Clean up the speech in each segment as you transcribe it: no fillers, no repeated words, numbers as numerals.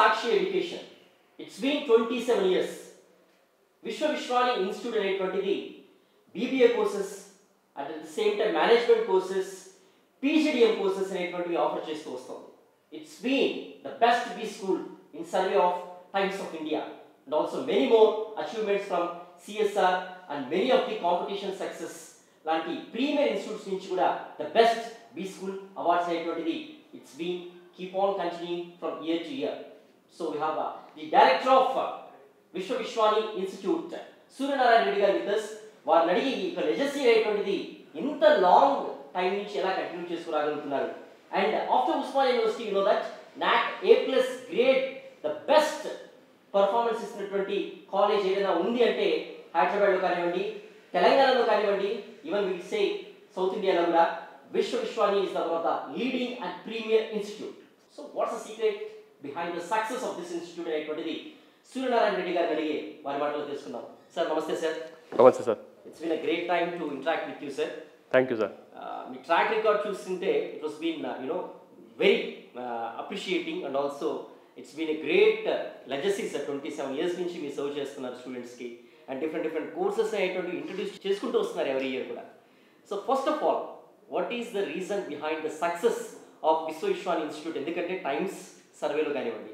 Sakshi Education. It's been 27 years. Vishwa Vishwani Institute అనేటువంటిది BBA courses and at the same time management courses PGDM courses అనేటువంటివి offer చేస్తూ వస్తుంది. It's been the best B school in survey of Times of India and also many more achievements from CSR and many of the competition success లాంటి premier institutes నుంచి కూడా the best B school awards అనేటువంటిది it's been keep on continuing from year to year. So we have the director of Vishwa Vishwani Institute, Suryanarayan Reddy garu with us. వారిని అడిగి ఈ లెజసీ అనేటువంటిది ఇంత long time నుంచి ఎలా కంటిన్యూ చేసుకురాగలుగుతున్నారు. And after Osmania university you know that NAC A+ grade the best performance ఇస్తున్నటువంటి college ఏదైనా ఉంది అంటే హైదరాబాద్లో కానివ్వండి, తెలంగాణలో కానివ్వండి, ఈవెన్ వి సే సౌత్ ఇండియాలో కూడా Vishwa Vishwani is the one of the leading and premier institute. So what's the secret behind the success of this institute అనేటువంటిది సూర్యనారాయణ రెడ్డి గారిని అడిగి వారి మాటలో తెలుసుకుందాం. సార్ నమస్తే సార్. నమస్తే sir. It's been a great time to interact with you, sir. Thank you, sir. Me track record చూస్తుంటే it was been very appreciating and also it's been a great legacy sir. 27 years నుంచి మీరు serve చేస్తున్నారు students కి and different courses అనేటువంటి introduce చేసుకుంటూ వస్తున్నారు every year కూడా. So first of all what is the reason behind the success of విశ్వ Vishwani institute? ఎందుకంటే టైమ్స్ సర్వేలో కానివ్వండి,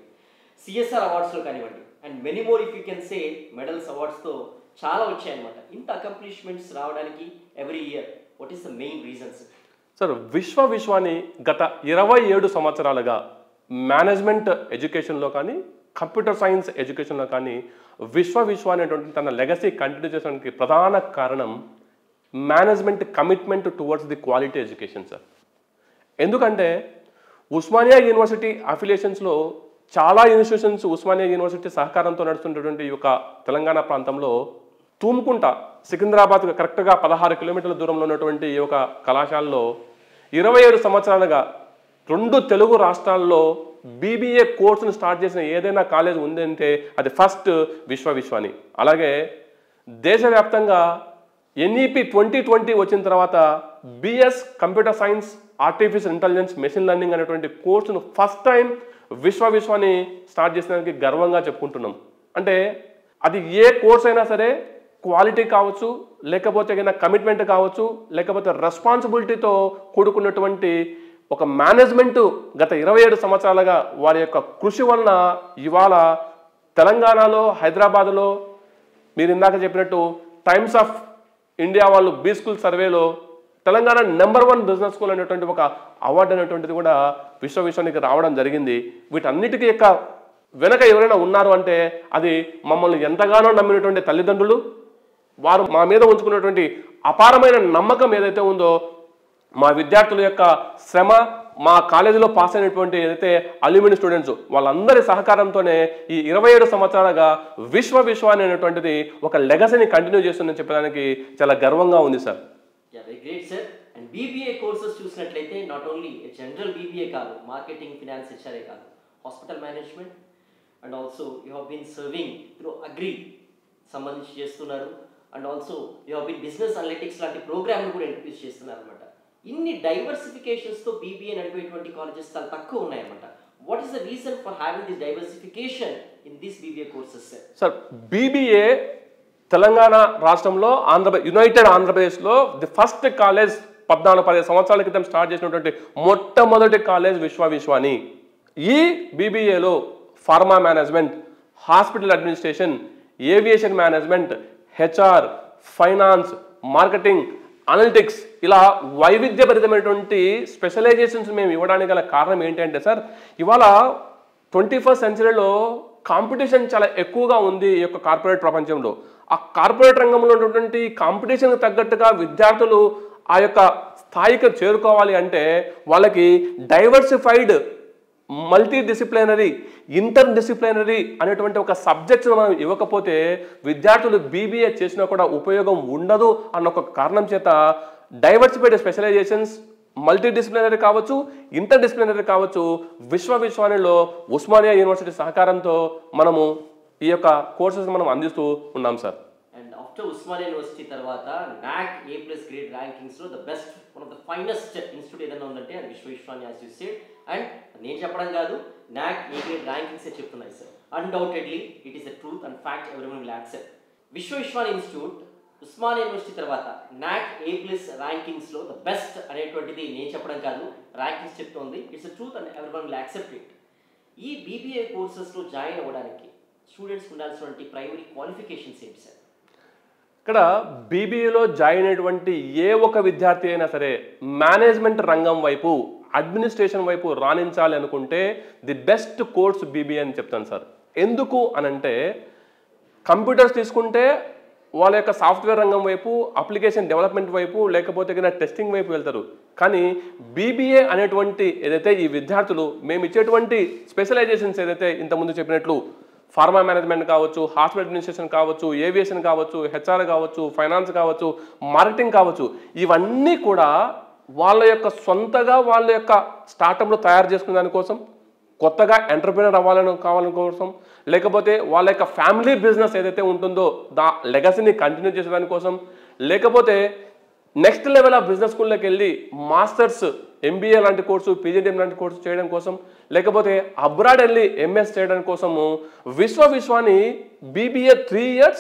CSR అవార్డ్స్లో కానివ్వండి and many more if you can say medals అవార్డ్స్తో చాలా వచ్చాయన్నమాట. ఇంత అకంప్లిష్మెంట్స్ రావడానికి every year what is the main reasons? Sir, Vishwa Vishwani గత 27 సంవత్సరాలుగా మేనేజ్మెంట్ ఎడ్యుకేషన్లో కానీ, కంప్యూటర్ సైన్స్ ఎడ్యుకేషన్లో కానీ విశ్వ విశ్వ అనేటువంటి తన లెగసీ కంటిన్యూ చేయడానికి ప్రధాన కారణం management commitment towards the quality education sir. ఎందుకంటే ఉస్మానియా యూనివర్సిటీ అఫిలియేషన్స్లో చాలా ఇన్స్టిట్యూషన్స్ ఉస్మానియా యూనివర్సిటీ సహకారంతో నడుస్తున్నటువంటి ఈ యొక్క తెలంగాణ ప్రాంతంలో తూముకుంట సికింద్రాబాద్ కరెక్ట్గా 16 కిలోమీటర్ల దూరంలో ఉన్నటువంటి ఈ యొక్క కళాశాలలో 27 సంవత్సరాలుగా 2 తెలుగు రాష్ట్రాల్లో BBA కోర్సును స్టార్ట్ చేసిన ఏదైనా కాలేజ్ ఉందంటే అది ఫస్ట్ విశ్వ విశ్వాని. అలాగే దేశవ్యాప్తంగా NEP 2020 వచ్చిన తర్వాత BS computer science, artificial intelligence, machine learning అనేటువంటి కోర్సును ఫస్ట్ టైం విశ్వ విశ్వాని స్టార్ట్ చేసినందుకు గర్వంగా చెప్పుకుంటున్నాం. అంటే అది ఏ కోర్స్ అయినా సరే క్వాలిటీ కావచ్చు, లేకపోతే ఏదైనా కమిట్మెంట్ కావచ్చు, లేకపోతే రెస్పాన్సిబిలిటీతో కూడుకున్నటువంటి ఒక మేనేజ్మెంటు గత 27 సంవత్సరాలుగా వారి యొక్క కృషి వలన ఇవాళ తెలంగాణలో, హైదరాబాద్లో మీరు ఇందాక చెప్పినట్టు టైమ్స్ ఆఫ్ ఇండియా వాళ్ళు B స్కూల్ సర్వేలో తెలంగాణ నెంబర్ 1 బిజినెస్ స్కూల్ అనేటువంటి ఒక అవార్డు అనేటువంటిది కూడా విశ్వ విశ్వానికి రావడం జరిగింది. వీటన్నిటికీ యొక్క వెనక ఎవరైనా ఉన్నారు అంటే అది మమ్మల్ని ఎంతగానో నమ్మినటువంటి తల్లిదండ్రులు, వారు మా మీద ఉంచుకున్నటువంటి అపారమైన నమ్మకం ఏదైతే ఉందో, మా విద్యార్థుల యొక్క శ్రమ, మా కాలేజీలో పాస్ అయినటువంటి ఏదైతే అల్యూమిని స్టూడెంట్స్ వాళ్ళందరి సహకారంతోనే ఈ 27 సంవత్సరాలుగా విశ్వ విశ్వాని అనేటువంటిది ఒక లెగసీని కంటిన్యూ చేస్తుందని చెప్పడానికి చాలా గర్వంగా ఉంది sir. Very great sir. And BBA courses చూసినట్లయితే నాట్ ఓన్లీ జనరల్ BBA కాదు, మార్కెటింగ్, ఫినాన్స్, HRA కాదు, hospital management and also you have been serving through agri సంబంధించి చేస్తున్నారు and also you have been business analytics లాంటి ప్రోగ్రామ్లు కూడా introduce చేస్తున్నారు అనమాట. ఇన్ని డైవర్సిఫికేషన్స్తో BBA నడిపేటువంటి కాలేజెస్ చాలా తక్కువ ఉన్నాయన్నమాట. What is the reason for having this diversification in this BBA courses sir? BBA Telangana రాష్ట్రంలో యునైటెడ్ ఆంధ్రప్రదేశ్లో ది ఫస్ట్ కాలేజ్ 14-15 సంవత్సరాల క్రితం స్టార్ట్ చేసినటువంటి మొట్టమొదటి కాలేజ్ విశ్వ విశ్వాని. ఈ BBAలో pharma management, hospital administration, aviation management, HR, finance, marketing, analytics ఇలా వైవిధ్యభరితమైనటువంటి స్పెషలైజేషన్స్ మేము ఇవ్వడానికి గల కారణం ఏంటంటే సార్, ఇవాళ 21st సెంచరీలో కాంపిటీషన్ చాలా ఎక్కువగా ఉంది ఈ యొక్క కార్పొరేట్ ప్రపంచంలో. ఆ కార్పొరేట్ రంగంలో ఉన్నటువంటి కాంపిటీషన్కి తగ్గట్టుగా విద్యార్థులు ఆ యొక్క స్థాయికి చేరుకోవాలి అంటే వాళ్ళకి diversified, multi disciplinary, inter disciplinary అనేటువంటి ఒక సబ్జెక్ట్స్ మనం ఇవ్వకపోతే విద్యార్థులు BBA చేసినా కూడా ఉపయోగం ఉండదు అన్న ఒక కారణం చేత డైవర్సిఫైడ్ స్పెషలైజేషన్స్, మల్టీ డిసిప్లినరీ కావచ్చు, ఇంటర్ డిసిప్లినరీ కావచ్చు, విశ్వ విశ్వానిలో ఉస్మానియా యూనివర్సిటీ సహకారంతో మనము ఈ యొక్క కోర్సెస్ మనం అందిస్తూ ఉన్నాం sir. And after Osmania university తర్వాత NAC A+ గ్రేడ్ ర్యాంకింగ్స్లో the best, one of the finest institute ఏదైనా ఉందంటే అది Vishwa Vishwani. As you said and నేను చెప్పడం కాదు, NAC A grade ర్యాంకింగ్సే చెప్తున్నాయి sir. Undoubtedly it is the truth and fact everyone will accept. Vishwa Vishwani institute Osmania university తర్వాత NAC A+ ర్యాంకింగ్స్లో ద బెస్ట్ అనేటువంటిది నేను చెప్పడం కాదు, ర్యాంకింగ్స్ చెప్తోంది. It's the truth and everyone will accept it. ఈ BBA కోర్సెస్లో జాయిన్ అవ్వడానికి స్టూడెంట్స్కి ఉండాల్సినటువంటి ప్రైమరీ క్వాలిఫికేషన్స్ ఏంటి సార్? ఇక్కడ బీబీఏలో జాయిన్ అయినటువంటి ఏ ఒక విద్యార్థి అయినా సరే మేనేజ్మెంట్ రంగం వైపు, అడ్మినిస్ట్రేషన్ వైపు రాణించాలి అనుకుంటే ది బెస్ట్ కోర్స్ BBA అని చెప్తాను సార్. ఎందుకు అనంటే కంప్యూటర్స్ తీసుకుంటే వాళ్ళ యొక్క సాఫ్ట్వేర్ రంగం వైపు, అప్లికేషన్ డెవలప్మెంట్ వైపు, లేకపోతే టెస్టింగ్ వైపు వెళ్తారు. కానీ BBA అనేటువంటి ఏదైతే ఈ విద్యార్థులు మేము ఇచ్చేటువంటి స్పెషలైజేషన్స్ ఏదైతే ఇంతకుముందు చెప్పినట్లు ఫార్మా మేనేజ్మెంట్ కావచ్చు, హాస్పిటల్ అడ్మినిస్ట్రేషన్ కావచ్చు, ఏవియేషన్ కావచ్చు, HR కావచ్చు, ఫైనాన్స్ కావచ్చు, మార్కెటింగ్ కావచ్చు, ఇవన్నీ కూడా వాళ్ళ యొక్క సొంతగా వాళ్ళ యొక్క స్టార్టప్లు తయారు చేసుకునే దానికోసం, కొత్తగా ఎంటర్ప్రినర్ కావాలని కోసం, లేకపోతే వాళ్ళ యొక్క ఫ్యామిలీ బిజినెస్ ఏదైతే ఉంటుందో లెగసీని కంటిన్యూ చేసేదానికోసం, లేకపోతే నెక్స్ట్ లెవెల్ ఆఫ్ బిజినెస్ స్కూల్లోకి వెళ్ళి మాస్టర్స్ MBA లాంటి కోర్సు, PGDM లాంటి కోర్సు చేయడం కోసం, లేకపోతే అబ్రాడ్ వెళ్ళి MS చేయడం కోసము విశ్వవిశ్వాని BBA 3 years,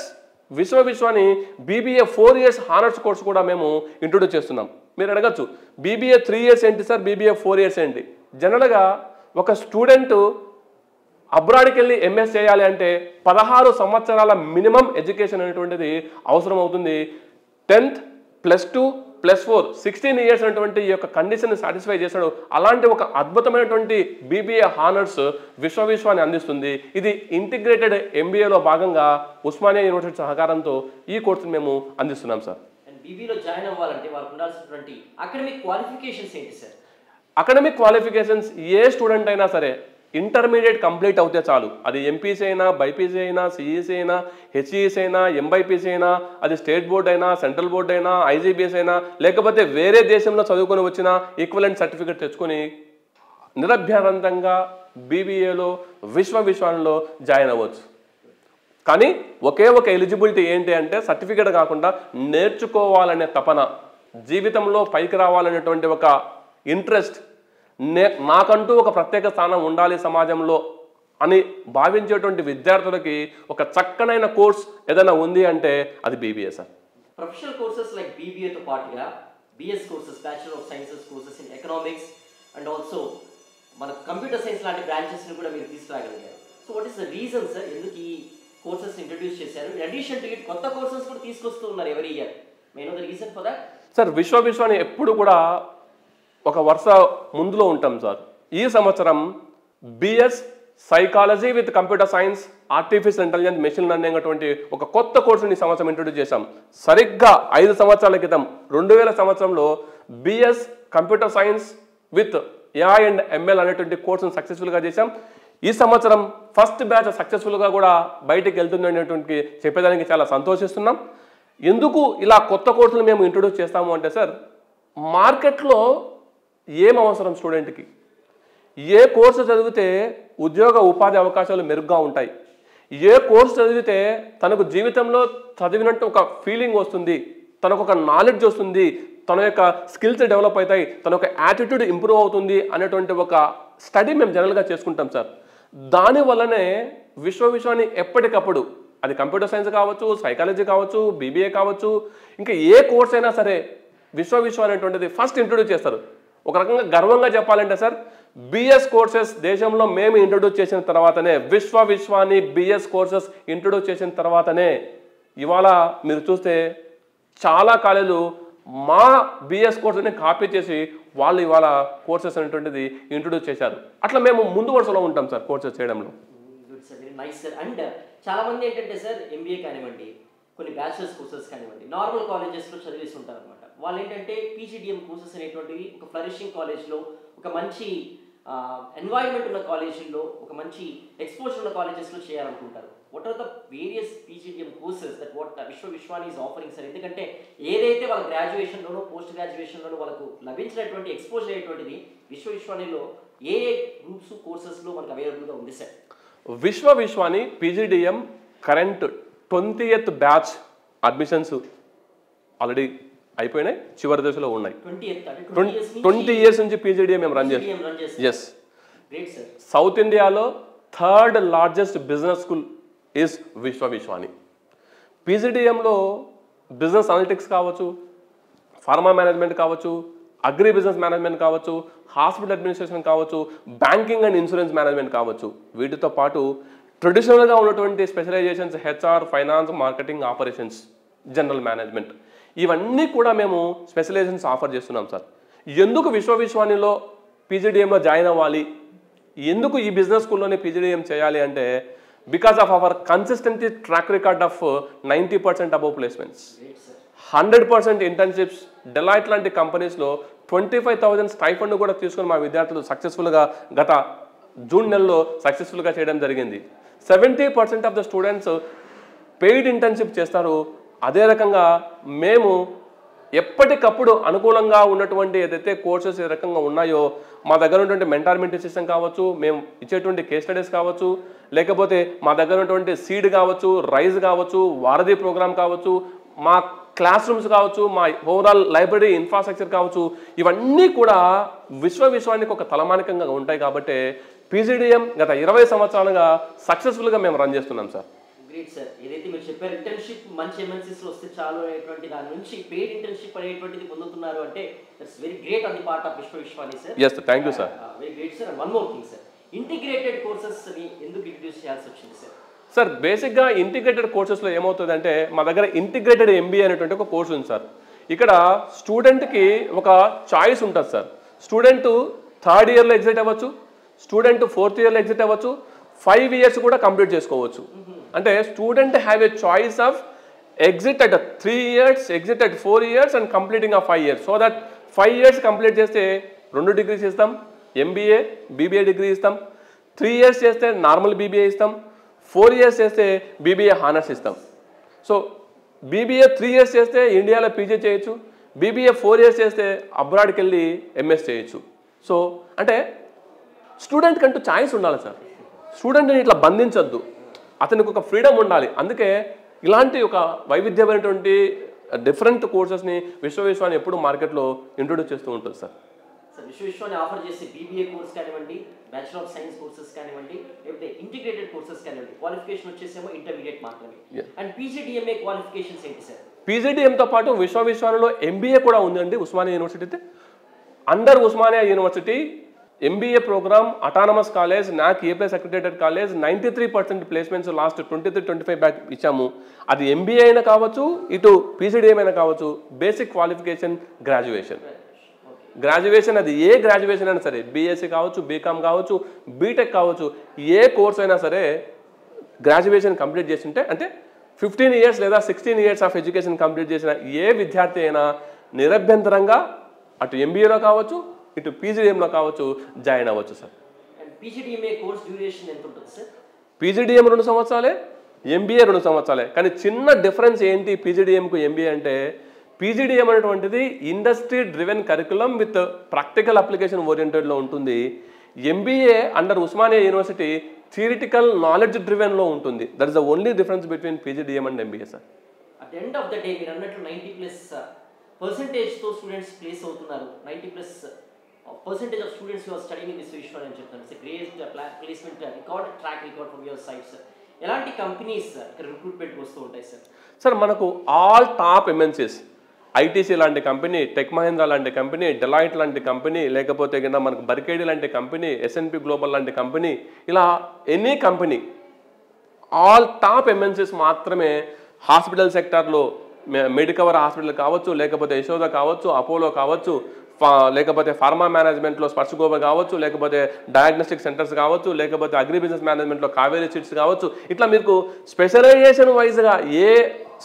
విశ్వవిశ్వాని BBA 4 years honours course కూడా మేము ఇంట్రొడ్యూస్ చేస్తున్నాం. మీరు అడగచ్చు BBA 3 years ఏంటి సార్, BBA 4 years ఏంటి? జనరల్గా ఒక స్టూడెంట్ అబ్రాడ్కి వెళ్ళి MS చేయాలి అంటే 16 సంవత్సరాల మినిమం ఎడ్యుకేషన్ అనేటువంటిది అవసరం అవుతుంది. 10th +2 +4 16 years అనేటువంటి ఈ యొక్క కండిషన్ సాటిస్ఫై చేశాడు. అలాంటి ఒక అద్భుతమైనటువంటి BBA హానర్స్ విశ్వవిశ్వాన్ని అందిస్తుంది. ఇది ఇంటిగ్రేటెడ్ MBAలో భాగంగా ఉస్మానియా యూనివర్సిటీ సహకారంతో ఈ కోర్సును మేము అందిస్తున్నాం సార్. BBAలో జాయిన్ అవ్వాలంటే వాళ్ళకు ఉండాల్సినటువంటి అకాడమిక్ క్వాలిఫికేషన్స్ ఏంటి సార్? అకాడమిక్ క్వాలిఫికేషన్స్ ఏ స్టూడెంట్ అయినా సరే ఇంటర్మీడియట్ కంప్లీట్ అవుతే చాలు. అది MPC అయినా, BIPC అయినా, CEC అయినా, HEC అయినా, MBIPC అయినా, అది స్టేట్ బోర్డ్ అయినా, సెంట్రల్ బోర్డ్ అయినా, IGBS అయినా, లేకపోతే వేరే దేశంలో చదువుకొని వచ్చిన ఈక్వలెంట్ సర్టిఫికేట్ తెచ్చుకొని నిరభ్యంతరంగా BBAలో విశ్వవిశ్వానిలో జాయిన్ అవ్వచ్చు. కానీ ఒకే ఒక ఎలిజిబిలిటీ ఏంటి అంటే సర్టిఫికేట్ కాకుండా నేర్చుకోవాలనే తపన, జీవితంలో పైకి రావాలనేటువంటి ఒక ఇంట్రెస్ట్, నాకంటూ ఒక ప్రత్యేక స్థానం ఉండాలి సమాజంలో అని భావించేటువంటి విద్యార్థులకి ఒక చక్కనైన కోర్స్ ఏదైనా ఉంది అంటే అది BBA sir. Professional courses like BBAతో పాటుగా BS courses, bachelor of sciences courses in economics and also మన కంప్యూటర్ సైన్స్ లాంటి బ్రాంచెస్ని కూడా మీరు తీసుకురాగలిగారు. So what is the reason sir, ఎందుకు ఈ కోర్సెస్ ఇంట్రడ్యూస్ చేశారు? ఇన్ అడిషన్ టు ఇట్ కొత్త కోర్సెస్ కూడా తీసుకొస్తూ ఉన్నారు every year. May know the reason for that? Sir విశ్వవిశ్వాన్ని ఎప్పుడు కూడా ఒక వరుస ముందులో ఉంటాం సార్. ఈ సంవత్సరం BS psychology with computer science, artificial intelligence, machine learning అటువంటి ఒక కొత్త కోర్సుని ఈ సంవత్సరం ఇంట్రొడ్యూస్ చేశాం. సరిగ్గా 5 సంవత్సరాల క్రితం 2000 సంవత్సరంలో BS computer science with AI and ML అనేటువంటి కోర్సును సక్సెస్ఫుల్గా చేశాం. ఈ సంవత్సరం ఫస్ట్ బ్యాచ్ సక్సెస్ఫుల్గా కూడా బయటికి వెళ్తుంది అనేటువంటి చెప్పేదానికి చాలా సంతోషిస్తున్నాం. ఎందుకు ఇలా కొత్త కోర్సులు మేము ఇంట్రొడ్యూస్ చేస్తాము అంటే సార్, మార్కెట్లో ఏం అవసరం స్టూడెంట్కి, ఏ కోర్సు చదివితే ఉద్యోగ ఉపాధి అవకాశాలు మెరుగ్గా ఉంటాయి, ఏ కోర్సు చదివితే తనకు జీవితంలో చదివినట్టు ఒక ఫీలింగ్ వస్తుంది, తనకు ఒక నాలెడ్జ్ వస్తుంది, తన యొక్క స్కిల్స్ డెవలప్ అవుతాయి, తన యొక్క యాటిట్యూడ్ ఇంప్రూవ్ అవుతుంది అనేటువంటి ఒక స్టడీ మేము జనరల్గా చేసుకుంటాం సార్. దానివల్లనే విశ్వవిశ్వాన్ని ఎప్పటికప్పుడు అది కంప్యూటర్ సైన్స్ కావచ్చు, సైకాలజీ కావచ్చు, BBA కావచ్చు, ఇంకా ఏ కోర్స్ అయినా సరే విశ్వవిశ్వ అనేటువంటిది ఫస్ట్ ఇంట్రొడ్యూస్ చేస్తారు. ఒక రకంగా గర్వంగా చెప్పాలంటే సార్, BS కోర్సెస్ దేశంలో మేము ఇంట్రొడ్యూస్ చేసిన తర్వాతనే, విశ్వవిశ్వాన్ని BS కోర్సెస్ ఇంట్రొడ్యూస్ చేసిన తర్వాతనే ఇవాళ మీరు చూస్తే చాలా కాలేజీలు మా BS కోర్సుని కాపీ చేసి వాళ్ళు ఇవాళ కోర్సెస్ అనేటువంటిది ఇంట్రొడ్యూస్ చేశారు. అట్లా మేము ముందు వరుసలో ఉంటాం సార్ కోర్సెస్ చేయడంలో. Good sir, very nice sir. And చాలా మంది ఏంటంటే సార్ MBA కానివ్వండి, కొన్ని బ్యాచిలర్స్ కోర్సెస్ కానివ్వండి, నార్మల్ కాలేజెస్లో చదివేసి ఉంటారు అనమాట. వాళ్ళు ఏంటంటే PGDM కోర్సెస్ అనేటువంటివి ఒక ఫ్లరిషింగ్ కాలేజ్లో, ఒక మంచి ఎన్వైరన్మెంట్ ఉన్న కాలేజీల్లో, ఒక మంచి ఎక్స్పోజర్ ఉన్న కాలేజెస్లో చేయాలనుకుంటారు. What are the various PGDM courses that what Vishwa Vishwani is offering sir? ఎందుకంటే ఏదైతే వాళ్ళ గ్రాడ్యుయేషన్లోనో పోస్ట్ గ్రాడ్యుయేషన్లోనో వాళ్ళకు లభించినటువంటి ఎక్స్పోజర్ అయ్యేటువంటిది విశ్వవిశ్వానిలో ఏ గ్రూప్స్ కోర్సెస్లో మనకు అవైలబుల్గా ఉంది sir? Vishwa Vishwani PGDM current 20th batch admissions already అయిపోయినాయి, చివరి దశలో ఉన్నాయి. 20 years నుంచి పీజీడీఎం మేము రన్ చేస్తాం. ఎస్, సౌత్ ఇండియాలో third largest business school is Vishwani. పీజీడీఎంలో బిజినెస్ అనలిటిక్స్ కావచ్చు, ఫార్మా మేనేజ్మెంట్ కావచ్చు, అగ్రి బిజినెస్ మేనేజ్మెంట్ కావచ్చు, హాస్పిటల్ అడ్మినిస్ట్రేషన్ కావచ్చు, బ్యాంకింగ్ అండ్ ఇన్సూరెన్స్ మేనేజ్మెంట్ కావచ్చు, వీటితో పాటు ట్రెడిషనల్గా ఉన్నటువంటి specialisations HR, finance, marketing, operations, general management, ఇవన్నీ కూడా మేము స్పెషలైజేషన్స్ ఆఫర్ చేస్తున్నాం సార్. ఎందుకు విశ్వానిలో పీజీడీఎంలో జాయిన్ అవ్వాలి, ఎందుకు ఈ బిజినెస్ స్కూల్లోనే పీజీడీఎం చేయాలి అంటే because of our consistent track record of 90% above placements, 100% internships, Deloitte లాంటి కంపెనీస్లో 25,000 స్టైఫండ్ కూడా తీసుకుని మా విద్యార్థులు సక్సెస్ఫుల్గా గత జూన్ నెలలో సక్సెస్ఫుల్గా చేయడం జరిగింది. 70% of the students paid internship చేస్తారు. అదే రకంగా మేము ఎప్పటికప్పుడు అనుకూలంగా ఉన్నటువంటి ఏదైతే కోర్సెస్ ఏ రకంగా ఉన్నాయో మా దగ్గర ఉన్నటువంటి మెంటార్మెంట్ సిస్టమ్ కావచ్చు, మేము ఇచ్చేటువంటి కేస్ స్టడీస్ కావచ్చు, లేకపోతే మా దగ్గర ఉన్నటువంటి సీడ్ కావచ్చు, రైజ్ కావచ్చు, వారధి ప్రోగ్రామ్ కావచ్చు, మా క్లాస్ రూమ్స్ కావచ్చు, మా ఓవరాల్ లైబ్రరీ ఇన్ఫ్రాస్ట్రక్చర్ కావచ్చు, ఇవన్నీ కూడా విశ్వానికి ఒక తలమానికంగా ఉంటాయి. కాబట్టి పీజీడీఎం గత 20 సంవత్సరాలుగా సక్సెస్ఫుల్గా మేము రన్ చేస్తున్నాం సార్. గ్రేట్ సార్, ఏదైతే మీరు చెప్పారు ఇంటర్న్షిప్ మంచి ఎంఎన్సీస్లో వస్తే చాలు అనేటువంటి దాని నుంచి పెయిడ్ ఇంటర్న్షిప్ అనేటువంటిది పొందుతున్నారు అంటే that's very great on the part of Vishwani sir. Yes, thank you sir. Very great sir. And one more thing sir, integrated కోర్సెస్ని ఎందుకు ఇంట్రడ్యూస్ చేయాల్సి వచ్చింది సార్? సార్, బేసిక్గా ఇంటిగ్రేటెడ్ కోర్సెస్లో ఏమవుతుందంటే మా దగ్గర ఇంటిగ్రేటెడ్ ఎంబీఏ అనేటువంటి ఒక కోర్స్ ఉంది సార్. ఇక్కడ స్టూడెంట్కి ఒక చాయిస్ ఉంటుంది సార్. స్టూడెంట్ 3rd ఇయర్లో ఎగ్జిట్ అవ్వచ్చు, స్టూడెంట్ 4th ఇయర్లో ఎగ్జిట్ అవ్వచ్చు, 5 years కూడా కంప్లీట్ చేసుకోవచ్చు. అంటే student have a choice of exit at 3 years, exit at 4 years and completing of 5 years. So that 5 years complete చేస్తే 2 degrees ఇస్తాం, ఎంబీఏ, బీబీఏ డిగ్రీ ఇస్తాం. 3 years చేస్తే నార్మల్ బీబీఏ ఇస్తాం, 4 years చేస్తే బీబీఏ హానర్స్ ఇస్తాం. సో బీబీఏ 3 years చేస్తే ఇండియాలో PG చేయొచ్చు, బీబీఏ 4 years చేస్తే అబ్రాడ్కి వెళ్ళి ఎంఎస్ చేయొచ్చు. సో అంటే స్టూడెంట్ కంటూ ఛాయిస్ ఉండాలి సార్. స్టూడెంట్ని ఇట్లా బంధించొద్దు, అతనికి ఒక ఫ్రీడమ్ ఉండాలి. అందుకే ఇలాంటి ఒక వైవిధ్యమైనటువంటి డిఫరెంట్ కోర్సెస్ని విశ్వాని ఎప్పుడు మార్కెట్లో ఇంట్రొడ్యూస్ చేస్తూ ఉంటుంది సార్. విశ్వాని ఆఫర్ చేసే బీబీఏ కోర్స్ కానివ్వండి, బ్యాచిలర్ ఆఫ్ సైన్స్ కోర్సెస్ కానివ్వండి, లేకపోతే ఇంటిగ్రేటెడ్ కోర్సెస్ కానివ్వండి, క్వాలిఫికేషన్ వచ్చేసేమో ఇంటర్మీడియట్ మాత్రమే. అండ్ పీజీడీఎంఏ క్వాలిఫికేషన్స్ ఏంటి సార్? పీజీడీఎంతో పాటు విశ్వానిలో ఎంబీఏ కూడా ఉందండి. Osmania university under Osmania university MBA programme, autonomous college, NAAC A plus accredited college, 93% placements last 23-25 బ్యాక్ ఇచ్చాము. అది ఎంబీఏ అయినా కావచ్చు, ఇటు పీజీడీఎం అయినా కావచ్చు. బేసిక్ క్వాలిఫికేషన్ గ్రాడ్యుయేషన్ అది ఏ గ్రాడ్యుయేషన్ అయినా సరే, బీఎస్సీ కావచ్చు, బీకామ్ కావచ్చు, బీటెక్ కావచ్చు, ఏ కోర్స్ అయినా సరే గ్రాడ్యుయేషన్ కంప్లీట్ చేస్తుంటే అంటే 15 years లేదా 16 years ఆఫ్ ఎడ్యుకేషన్ కంప్లీట్ చేసిన ఏ విద్యార్థి అయినా నిరభ్యంతరంగా అటు ఎంబీఏలో కావచ్చు, ఇటు పీజీడీఎంలో కావచ్చు జాయిన్ అవ్వచ్చు సార్. పీజీడీఎంఏ కోర్స్ డ్యూరేషన్ ఎంత ఉంటుంది సార్? పీజీడీఎం 2 సంవత్సరాలే, ఎంబీఏ 2 సంవత్సరాలే. కానీ చిన్న డిఫరెన్స్ ఏంటి పీజీడీఎంకు ఎంబీఏ అంటే, పీజీడీఎం అనేటువంటిది industry driven curriculum with practical application ఓరియంటెడ్లో ఉంటుంది. MBA under Osmania university theoretical knowledge డ్రివెన్లో ఉంటుంది. That is the only difference between PGDM and MBA sir. At the end of the day మీరు అన్నట్లు 90+% స్టూడెంట్స్ ప్లేస్ అవుతున్నారు. 90% of students who are studying in this Vishwan అని చెప్తాను. It's great placement record, track record from your side sir. ఎలాంటి companies ఇక్కడ recruitment వస్తూ ఉంటాయి sir? Sir, మనకు ఆల్ టాప్ ఎంఎన్సీస్, ఐటీసీ లాంటి కంపెనీ, టెక్ మహీంద్రా లాంటి కంపెనీ, డెలాయిట్ లాంటి కంపెనీ, లేకపోతే కింద మనకు బర్కేడీ లాంటి కంపెనీ, ఎస్ఎన్పి గ్లోబల్ లాంటి కంపెనీ, ఇలా any company all top MNCs మాత్రమే హాస్పిటల్ సెక్టార్లో మెడికవర్ హాస్పిటల్ కావచ్చు, లేకపోతే యశోద కావచ్చు, అపోలో కావచ్చు, లేకపోతే ఫార్మా మేనేజ్మెంట్లో స్పర్శగోబ కావచ్చు, లేకపోతే డయాగ్నోస్టిక్ సెంటర్స్ కావచ్చు, లేకపోతే అగ్రి బిజినెస్ మేనేజ్మెంట్లో కావేరీ సీట్స్ కావచ్చు. ఇట్లా మీకు స్పెషలైజేషన్ వైజ్గా ఏ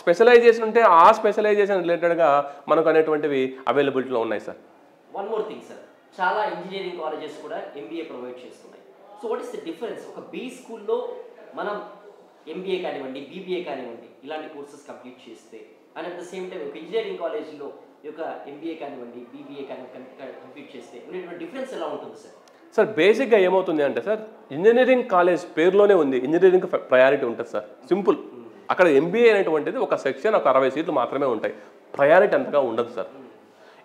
స్పెషలైజేషన్ ఉంటే ఆ స్పెషలైజేషన్ రిలేటెడ్గా మనకు అనేటువంటివి అవైలబిలిటీలో ఉన్నాయి sir. One more thing sir, చాలా ఇంజనీరింగ్ కాలేజెస్ కూడా ఎంబీఏ ప్రొవైడ్ చేస్తున్నాయి. So what is the difference? ఒక బీ స్కూల్లో మనం ఎంబీఏ కానివ్వండి, బీబీఏ కానివ్వండి, ఇలాంటి కోర్సెస్ కంప్లీట్ చేస్తే, and at the same time ఒక ఇంజనీరింగ్ కాలేజ్లో ఈ యొక్క ఎంబీఏ కానివ్వండి, బీబీఏ కంప్లీట్ చేస్తే ఉన్నటువంటి డిఫరెన్స్ ఎలా ఉంటుంది సార్? సార్, బేసిక్గా ఏమవుతుంది అంటే సార్, ఇంజనీరింగ్ కాలేజ్ పేరులోనే ఉంది, ఇంజనీరింగ్ ప్రయారిటీ ఉంటుంది సార్. సింపుల్. అక్కడ ఎంబీఏ అనేటువంటిది ఒక సెక్షన్, ఒక 60 సీట్లు మాత్రమే ఉంటాయి. ప్రయారిటీ అంతగా ఉండదు సార్.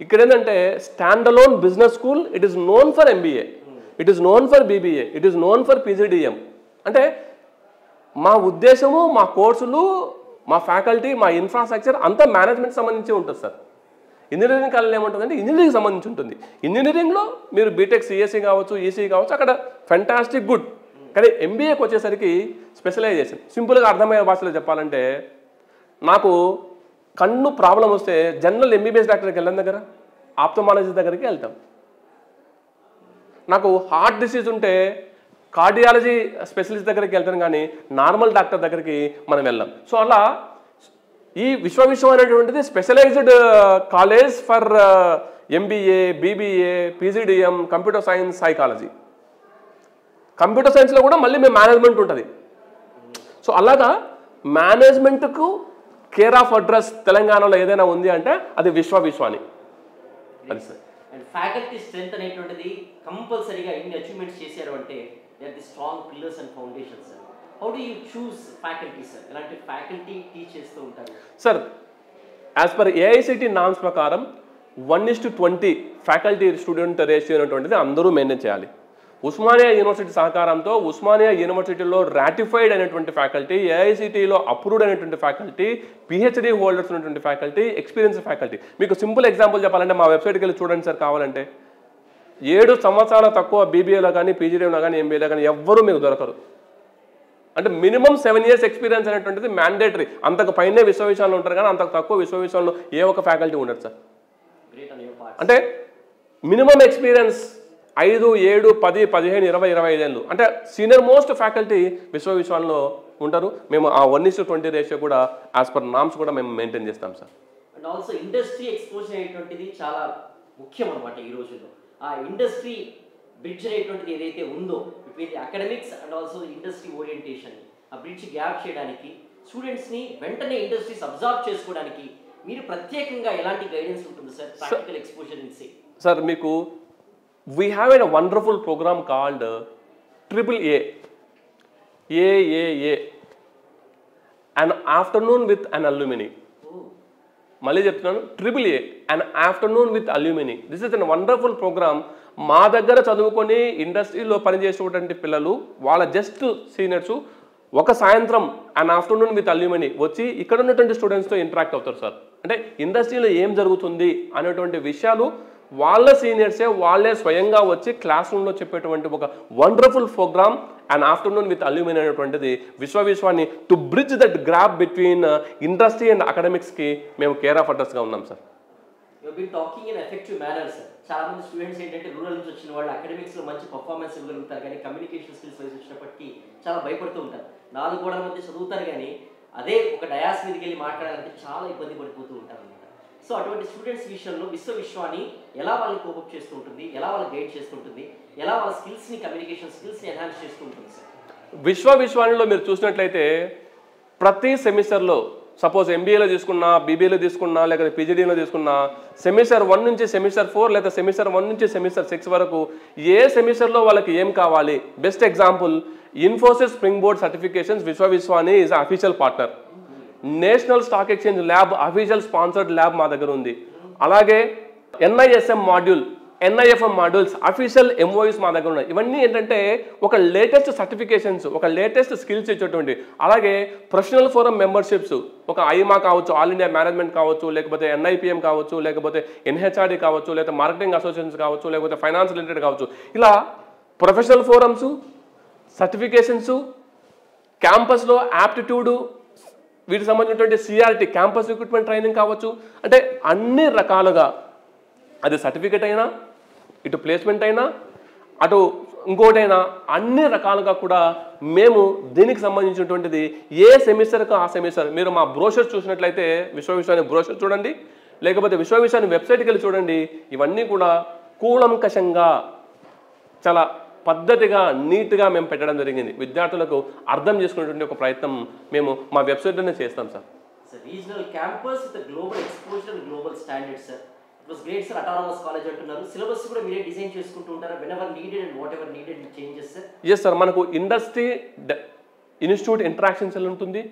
ఇక్కడ ఏంటంటే stand alone business school, it is known for MBA, it is known for BBA, it is known for PGDM. అంటే మా ఉద్దేశము, మా కోర్సులు, మా ఫ్యాకల్టీ, మా ఇన్ఫ్రాస్ట్రక్చర్ అంతా మేనేజ్మెంట్ సంబంధించి ఉంటుంది సార్. ఇంజనీరింగ్ కాలేజ్ ఏముంటుందంటే ఇంజనీరింగ్ సంబంధించి ఉంటుంది. ఇంజనీరింగ్లో మీరు బీటెక్ CSE కావచ్చు, ECE కావచ్చు, అక్కడ ఫెంటాస్టిక్ గుడ్. కానీ MBAకి వచ్చేసరికి స్పెషలైజేషన్. సింపుల్గా అర్థమయ్యే భాషలో చెప్పాలంటే, నాకు కన్ను ప్రాబ్లం వస్తే జనరల్ MBBS డాక్టర్కి వెళ్ళాం దగ్గర, ఆప్థమాలజీ దగ్గరికి వెళ్తాం. నాకు హార్ట్ డిసీజ్ ఉంటే కార్డియాలజీ స్పెషలిస్ట్ దగ్గరికి వెళ్తాను, కానీ నార్మల్ డాక్టర్ దగ్గరికి మనం వెళ్ళాం. సో అలా ఈ విశ్వం అనేటువంటిది specialised college for MBA, BBA, PGDM, computer science, psychology. Computer సైన్స్లో కూడా మళ్ళీ మేము మేనేజ్మెంట్ ఉంటుంది. సో అలాగా మేనేజ్మెంట్కు కేర్ ఆఫ్ అడ్రస్ తెలంగాణలో ఏదైనా ఉంది అంటే అది విశ్వాని. అది సార్. అండ్ ఫ్యాకల్టీ స్ట్రెంత్ అనేటువంటిది కంపల్సరీగా ఇన్ని అచీవ్మెంట్స్ చేశారు అంటే they are the strong pillars and foundations. How do you choose faculty sir? ఎలాంటి ఫ్యాకల్టీ టీచ్ చేస్తూ ఉంటారు సార్? యాజ్ పర్ AICT నామ్స్ ప్రకారం 1:20 ఫ్యాకల్టీ స్టూడెంట్ రేషియో అనేటువంటిది అందరూ మెయింటైన్ చేయాలి. ఉస్మానియా యూనివర్సిటీ సహకారంతో ఉస్మానియా యూనివర్సిటీలో రాటిఫైడ్ అయినటువంటి ఫ్యాకల్టీ, AICTలో అప్రూవ్డ్ అయినటువంటి ఫ్యాకల్టీ, PhD హోల్డర్స్ ఉన్నటువంటి ఫ్యాకల్టీ, ఎక్స్పీరియన్స్ ఫ్యాకల్టీ. మీకు సింపుల్ ఎగ్జాంపుల్ చెప్పాలంటే మా వెబ్సైట్కి వెళ్ళి చూడండి సార్. కావాలంటే 7 సంవత్సరాల తక్కువ BBAలో కానీ, PGDMలో కానీ, MBAలో కానీ ఎవ్వరూ మీకు దొరకరు. అంటే మినిమం 7 years ఎక్స్పీరియన్స్ అనేటువంటిది మ్యాండేటరీ. అంతకు పైనే విశ్వవిద్యాలయంలో ఉంటారు, కానీ అంతకు తక్కువ విశ్వవిద్యాలయంలో ఏ ఒక్క ఫ్యాకల్టీ ఉండదు సార్. అంటే మినిమం ఎక్స్పీరియన్స్ 5, 7, 10, 15, 20, 25 ఏళ్ళు. అంటే సీనియర్ మోస్ట్ ఫ్యాకల్టీ విశ్వవిద్యాలయంలో ఉంటారు. మేము ఆ 1:20 రేషియో కూడా యాజ్ పర్ నామ్స్ కూడా మేము మెయింటైన్ చేస్తాం sir. And also industry exposure అనేటువంటిది చాలా ముఖ్యం అనమాట ఈ రోజుల్లో. ఆ ఇండస్ట్రీ బ్రిడ్జ్ అనేటువంటిది ఏదైతే ఉందో between the academics and also industry orientation, ఆ బ్రిడ్జ్ గ్యాప్ చేయడానికి, స్టూడెంట్స్ని వెంటనే ఇండస్ట్రీస్ అబ్జర్వ్ చేసుకోవడానికి మీరు ప్రత్యేకంగా ఎలాంటి గైడెన్స్ ఉంటుంది sir? Practical exposure in say sir, మీకు we have a wonderful program called AAA, an afternoon with an alumni. మళ్ళీ చెప్తున్నాను, AAA, an afternoon with alumni. This is a wonderful program. మా దగ్గర చదువుకొని ఇండస్ట్రీలో పనిచేసేటువంటి పిల్లలు, వాళ్ళ జస్ట్ సీనియర్స్ ఒక సాయంత్రం an afternoon with alumni వచ్చి ఇక్కడ ఉన్నటువంటి స్టూడెంట్స్తో ఇంటరాక్ట్ అవుతారు సార్. అంటే ఇండస్ట్రీలో ఏం జరుగుతుంది అనేటువంటి విషయాలు వాళ్ళ సీనియర్సే వాళ్ళే స్వయంగా వచ్చి క్లాస్ రూమ్లో చెప్పేటువంటి ఒక wonderful programme and afternoon with alumni అనేటువంటిది విశ్వాన్ని to bridge that gap between industry and అకాడమిక్స్కి మేము కేర్ ఆఫ్ అడ్రస్గా ఉన్నాం సార్. You have been talking in effective manner sir. చాలా మంది స్టూడెంట్స్ ఏంటంటే రూరల్ నుంచి వచ్చిన వాళ్ళు అకాడమిక్స్లో మంచి పర్ఫార్మెన్స్ ఇవ్వగలుగుతారు, కానీ కమ్యూనికేషన్ స్కిల్స్ వైజ్ వచ్చినప్పటికీ చాలా భయపడుతూ ఉంటారు. 4 గోడల మధ్య చదువుతారు, కానీ అదే ఒక డయాస్ మీదకి వెళ్ళి మాట్లాడాలంటే చాలా ఇబ్బంది పడిపోతూ ఉంటారు అనమాట. సో అటువంటి స్టూడెంట్స్ విషయంలో విశ్వాన్ని ఎలా వాళ్ళని కోపప్ చేస్తూ ఉంటుంది, ఎలా వాళ్ళని గైడ్ చేస్తుంటుంది, ఎలా వాళ్ళ స్కిల్స్ని, కమ్యూనికేషన్ స్కిల్స్ని ఎన్హాన్స్ చేస్తూ ఉంటుంది సార్? విశ్వానిలో మీరు చూసినట్లయితే ప్రతి సెమిస్టర్లో, సపోజ్ MBAలో తీసుకున్నా, BBAలో తీసుకున్నా, లేకపోతే PGDలో తీసుకున్నా, సెమిస్టర్ 1 నుంచి సెమిస్టర్ 4 లేదా సెమిస్టర్ 1 నుంచి సెమిస్టర్ 6 వరకు ఏ సెమిస్టర్లో వాళ్ళకి ఏం కావాలి. Best example Infosys spring board certifications, Vishwani is official partner. National stock exchange lab official sponsored lab మా దగ్గర ఉంది. అలాగే NISM module, NIFM modules, official MOUs మా దగ్గర ఉన్నాయి. ఇవన్నీ ఏంటంటే ఒక లేటెస్ట్ సర్టిఫికేషన్స్, ఒక లేటెస్ట్ స్కిల్స్ ఇచ్చేటువంటి. అలాగే ప్రొఫెషనల్ ఫోరం మెంబర్షిప్స్, ఒక IMA కావచ్చు, ఆల్ ఇండియా మేనేజ్మెంట్ కావచ్చు, లేకపోతే NIPM కావచ్చు, లేకపోతే NHRD కావచ్చు, లేకపోతే మార్కెటింగ్ అసోసియేషన్స్ కావచ్చు, లేకపోతే ఫైనాన్స్ రిలేటెడ్ కావచ్చు. ఇలా ప్రొఫెషనల్ ఫోరమ్స్, సర్టిఫికేషన్స్, క్యాంపస్లో యాప్టిట్యూడ్, వీటికి సంబంధించినటువంటి CRT క్యాంపస్ రిక్రూట్మెంట్ ట్రైనింగ్ కావచ్చు. అంటే అన్ని రకాలుగా, అది సర్టిఫికేట్ అయినా, ఇటు ప్లేస్మెంట్ అయినా, అటు ఇంకోటైనా, అన్ని రకాలుగా కూడా మేము దీనికి సంబంధించినటువంటిది ఏ సెమిస్టర్కు ఆ సెమిస్టర్. మీరు మా బ్రోషర్ చూసినట్లయితే విశ్వాన్ని బ్రోషర్ చూడండి, లేకపోతే విశ్వాన్ని వెబ్సైట్కి వెళ్ళి చూడండి. ఇవన్నీ కూడా కూలంకషంగా, చాలా పద్ధతిగా, నీట్గా మేము పెట్టడం జరిగింది. విద్యార్థులకు అర్థం చేసుకునేటువంటి ఒక ప్రయత్నం మేము మా వెబ్సైట్లోనే చేస్తాం sir. Regional campus with global exposure and global standards sir. It was great sir. Autonomous college అంటున్నారు, సిలబస్ కూడా మీరే డిజైన్ చేసుకుంటూ ఉంటారా? Whenever needed and what ever needed changes sir? Yes sir, మనకు ఇండస్ట్రీ ఇన్స్టిట్యూట్ ఇంటరాక్షన్ సెల్ ఉంటుంది,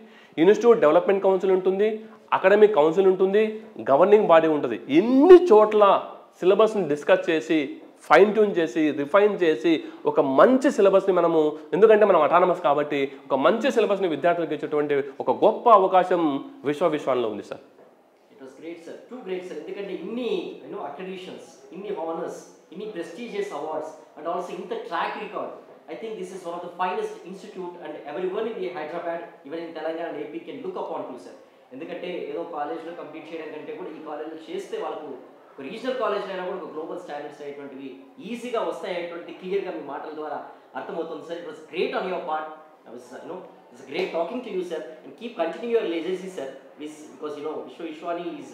institute development council ఉంటుంది, academic council ఉంటుంది, governing body ఉంటుంది. ఇన్ని చోట్ల సిలబస్ని డిస్కస్ చేసి ఫైన్ ట్యూన్ చేసి రిఫైన్ చేసి ఒక మంచి సిలబస్ని మనము, ఎందుకంటే మనం అటానమస్ కాబట్టి ఒక మంచి సిలబస్ని విద్యార్థులకు ఇచ్చేటువంటి ఒక గొప్ప అవకాశం విశ్వవిశ్వానిలో ఉంది sir. It was great sir, two great sir. ఎందుకంటే ఇన్ని అక్రెడిషన్స్, ఇన్ని హానర్స్, ఇన్ని ప్రెస్టీజియస్ అవార్డ్స్ అండ్ ఆల్సో ఇంత track record. I think this is one of the finest institute and everyone in the Hyderabad, even in Telangana and AP can look upon to sir. ఎందుకంటే ఏదో కాలేజ్లో complete చేయడం కంటే కూడా ఈ కాలేజ్లో చేస్తే వాళ్ళకు ఒక రీజనల్ కాలేజ్లో అయినా కూడా ఒక గ్లోబల్ స్టాండర్డ్స్ అయ్యేటువంటివి ఈజీగా వస్తాయనేటువంటి క్లియర్గా మీ మాటల ద్వారా అర్థమవుతుంది sir. It was great on your part. It's great talking to you sir and keep continue your legacy sir. Because Vishwa Vishwani is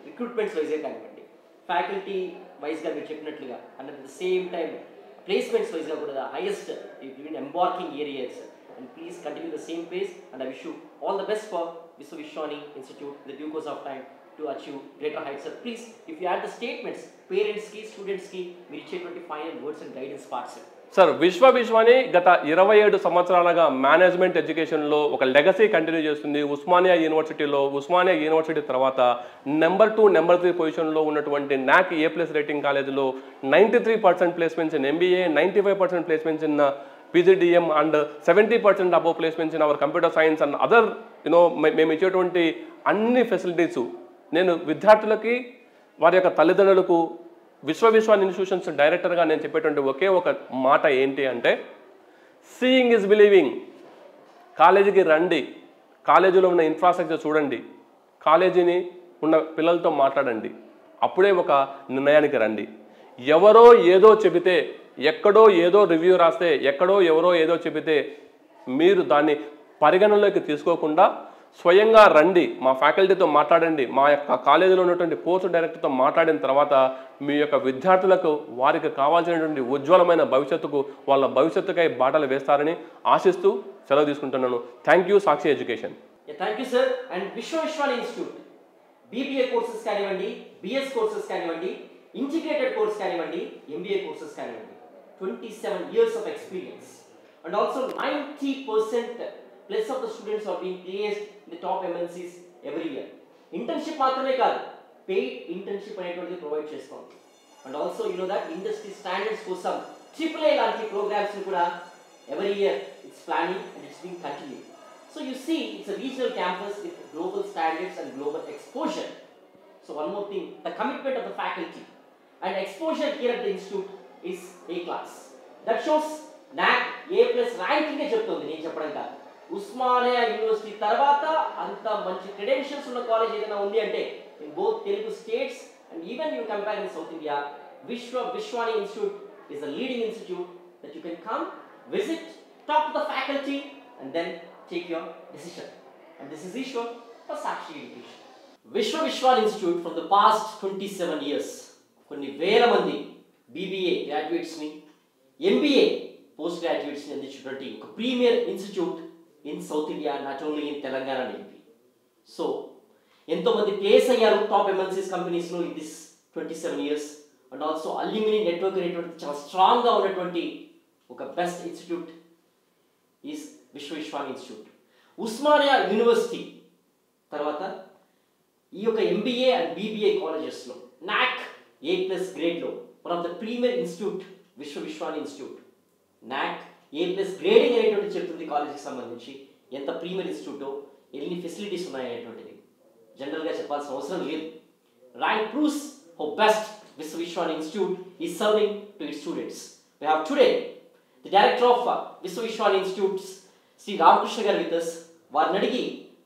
recruitments వైజ్గా కానివ్వండి, ఫ్యాకల్టీ వైజ్గా మీరు చెప్పినట్లుగా, and at the same time placements wise ga kuda the highest even embarking areas, and please continue the same pace, and I wish you all the best for Viswavishwani Institute, the due course of time, to achieve greater heights sir. Please, if you add the statements parents ki students ki meer icheటువంటి final words and guidance part sir. Sir, Vishwa Vishwani గత 27 సంవత్సరాలుగా management ఎడ్యుకేషన్లో ఒక legacy continue చేస్తుంది. Osmania university తర్వాత number 2, number 3 పొజిషన్లో ఉన్నటువంటి NAC A+ rating కాలేజీలో 93% placements in MBA, 95% placements in PGDM and 70% above placements in our computer science and other మేము ఇచ్చేటువంటి అన్ని ఫెసిలిటీస్ నేను విద్యార్థులకి వారి యొక్క తల్లిదండ్రులకు విశ్వవిశ్వాని ఇన్స్టిట్యూషన్స్ డైరెక్టర్గా నేను చెప్పేటువంటి ఒకే ఒక మాట ఏంటి అంటే, సీయింగ్ ఈజ్ బిలీవింగ్. కాలేజీకి రండి, కాలేజీలో ఉన్న ఇన్ఫ్రాస్ట్రక్చర్ చూడండి, కాలేజీని ఉన్న పిల్లలతో మాట్లాడండి, అప్పుడే ఒక నిర్ణయానికి రండి. ఎవరో ఏదో చెబితే, ఎక్కడో ఏదో రివ్యూ రాస్తే, ఎక్కడో ఎవరో ఏదో చెబితే మీరు దాన్ని పరిగణనలోకి తీసుకోకుండా స్వయంగా రండి, మా ఫ్యాకల్టీతో మాట్లాడండి, మా యొక్క కాలేజీలో ఉన్నటువంటి కోర్సు డైరెక్టర్తో మాట్లాడిన తర్వాత మీ యొక్క విద్యార్థులకు వారికి కావాల్సినటువంటి ఉజ్వలమైన భవిష్యత్తుకు వాళ్ళ భవిష్యత్తుకై బాటలు వేస్తారని ఆశిస్తూ సెలవు తీసుకుంటున్నాను. Thank you Sakshi education. Thank you sir. And Vishwa Vishwani institute BBA courses కానివ్వండి, BS కోర్సెస్ కానివ్వండి, ఇంటిగ్రేటెడ్ కోర్స్ కానివ్వండి, MBA కోర్సెస్ కానివ్వండి, 27 years of experience and also 90% plus of the students are being placed in the top MNCs every year. Internship మాత్రమే కాదు, paid internship అనేటువంటిది provide చేస్తాం. And also that industry standards కోసం AAA లాంటి programmes కూడా every year it's planning and it's being continued. So you see, it's a regional campus with global standards and global exposure. So one more thing, the commitment of the faculty and exposure here at the institute is A class. That shows NAC A+ ranking ఏ చెప్తుంది, నేను చెప్పడం కాదు. Osmania university తర్వాత అంత మంచి credentials ఉన్న college ఏదైనా ఉంది అంటే in both Telugu states and even you compare in south India, Vishwa Vishwani institute is a leading institute that you can come, visit, talk to the faculty and then take your decision. And this is Ishwar for Sakshi Education. Viswavishwani Institute from the past 27 years, కొన్ని వేల మంది BBA graduates ని, MBA post graduates ని అందించేటువంటి ఒక premier institute in South India, not only in Telangana and AP. So, ఎంతో మంది place అయ్యారు టాప్ MNCs కంపెనీస్ లో in this 27 years, and also alumni network అనేటువంటి చాలా స్ట్రాంగ్ గా ఉన్నటువంటి ఒక best institute is Vishwa Vishwani institute. Osmania university తర్వాత ఈ యొక్క MBA అండ్ BBA కాలేజెస్ లో NAC A+ గ్రేడ్ లో one of the premier institute Vishwa Vishwani institute. NAC A+ grading అనేటువంటి చెప్తుంది కాలేజీకి సంబంధించి ఎంత ప్రీమియర్ ఇన్స్టిట్యూటో, ఎన్ని ఫెసిలిటీస్ ఉన్నాయనేటువంటిది జనరల్గా చెప్పాల్సిన అవసరం లేదు. Rank proves how best Viswavishwani Institute is serving to its students. We have today the director of Viswavishwani Institute, Sri Ramakrishna garu with us. వారిని అడిగి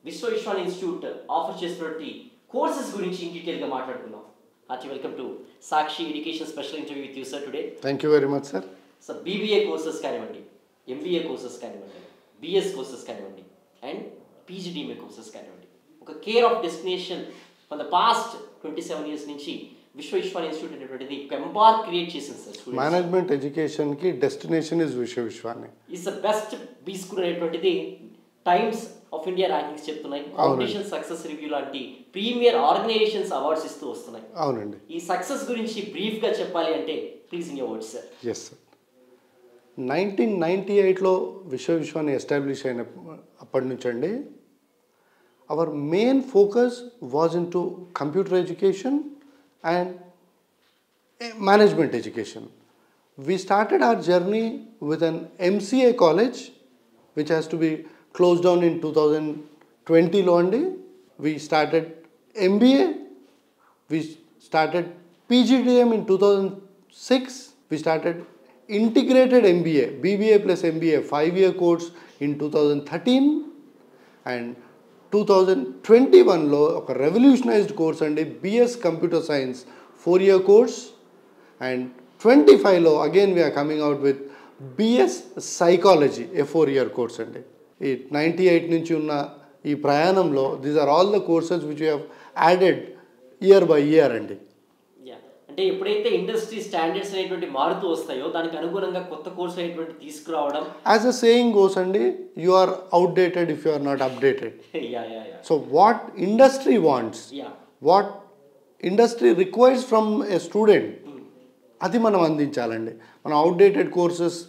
విశ్వవిశ్వాని ఇన్స్టిట్యూట్ ఆఫర్ చేస్తున్నటువంటి కోర్సెస్ గురించి ఇన్ డీటెయిల్ గా మాట్లాడుకుందాం. Hearty welcome to Sakshi education special interview with you sir today. Thank you very much sir. Sir, BBA courses కానివ్వండి, MBA courses కానివ్వండి, BS courses and అండ్ PGDMA courses కానివ్వండి, ఒక care of destination for the past 27 years నుంచి Vishwa Vishwani institute అనేటువంటిది ఒక ఎంబార్ create చేసింది సార్. మేనేజ్మెంట్ ఎడ్యుకేషన్ కి destination is Vishwa Vishwani. Is the best be school అనేటువంటిది టైమ్స్ ఆఫ్ ఇండియా ర్యాంకింగ్స్ చెప్తున్నాయి. కాంపిటీషన్ సక్సెస్ రివ్యూ లాంటి ప్రీమియర్ ఆర్గనైజేషన్స్ అవార్డ్స్ ఇస్తూ వస్తున్నాయి. అవునండి. ఈ సక్సెస్ గురించి బ్రీఫ్ గా చెప్పాలి అంటే please in your words sir. Yes sir. 1998లో విశ్వవిశ్వాని ఎస్టాబ్లిష్ అయిన అప్పటి నుంచి అండి our main focus was into computer education and management education. We started our journey with an MCA college, which has to be closed down in 2020 lo andi. We started MBA, we started PGDM in 2006, we started integrated MBA, BBA plus MBA 5-year course in 2013, and 2021 లో ఒక revolutionised course అండి BS computer science 4-year course, and 25 లో again we're coming out with BS psychology a 4-year course అండి. ఈ 98 నుంచి ఉన్న ఈ ప్రయాణంలో these are all the courses which we have added year by year అండి. అంటే ఎప్పుడైతే ఇండస్ట్రీ స్టాండర్డ్స్ అనేటువంటి మారుతూ వస్తాయో దానికి అనుగుణంగా కొత్త కోర్సు అనేటువంటి తీసుకురావడం. యాజ్ అ సేయింగ్ గోస్ అండి, you are outdated if you are not updated. So what industry wants, what industry requires from a student, అది మనం అందించాలండి. మనం అవుట్డేటెడ్ కోర్సెస్,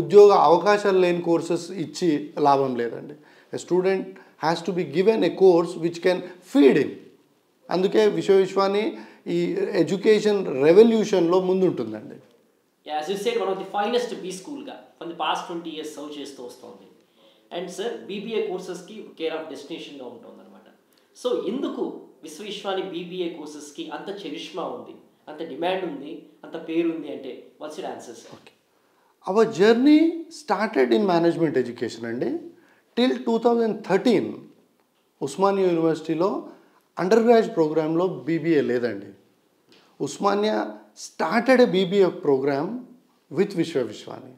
ఉద్యోగ అవకాశాలు లేని కోర్సెస్ ఇచ్చి లాభం లేదండి. A student has to be given a course which can feed in. అందుకే విశ్వాని ఈ ఎడ్యుకేషన్ రెవల్యూషన్లో ముందుంటుందండి. As you said, one of the finest B స్కూల్గా for the past 20 years serve చేస్తూ వస్తుంది. అండ్ సార్, BBA కోర్సెస్కి కేర్ ఆఫ్ డెస్టినేషన్గా ఉంటుందన్నమాట. సో ఎందుకు విశ్వాని BBA కోర్సెస్కి అంత చరిష్మా ఉంది, అంత డిమాండ్ ఉంది, అంత పేరు ఉంది అంటే what's your answer sir? Okay, our journey started in management education అండి. టిల్ 2013 ఉస్మానియా యూనివర్సిటీలో అండర్ గ్రాడ్యుయేట్ ప్రోగ్రాంలో BBA లేదండి. Osmania started a BBA program with Vishwani.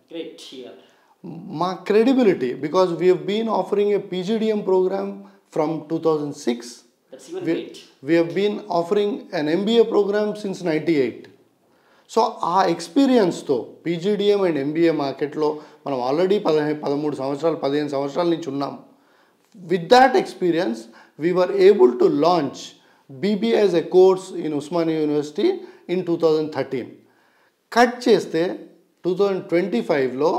మా credibility, because we have been offering a PGDM program from 2006. We have been offering an MBA program since 98. So ఆ ఎక్స్పీరియన్స్తో PGDM and MBA మార్కెట్లో మనం already 13 సంవత్సరాలు 15 సంవత్సరాల నుంచి ఉన్నాం. With that experience we were able to launch BBA as a course in Usmania University in 2013. Cut చేస్తే 2025లో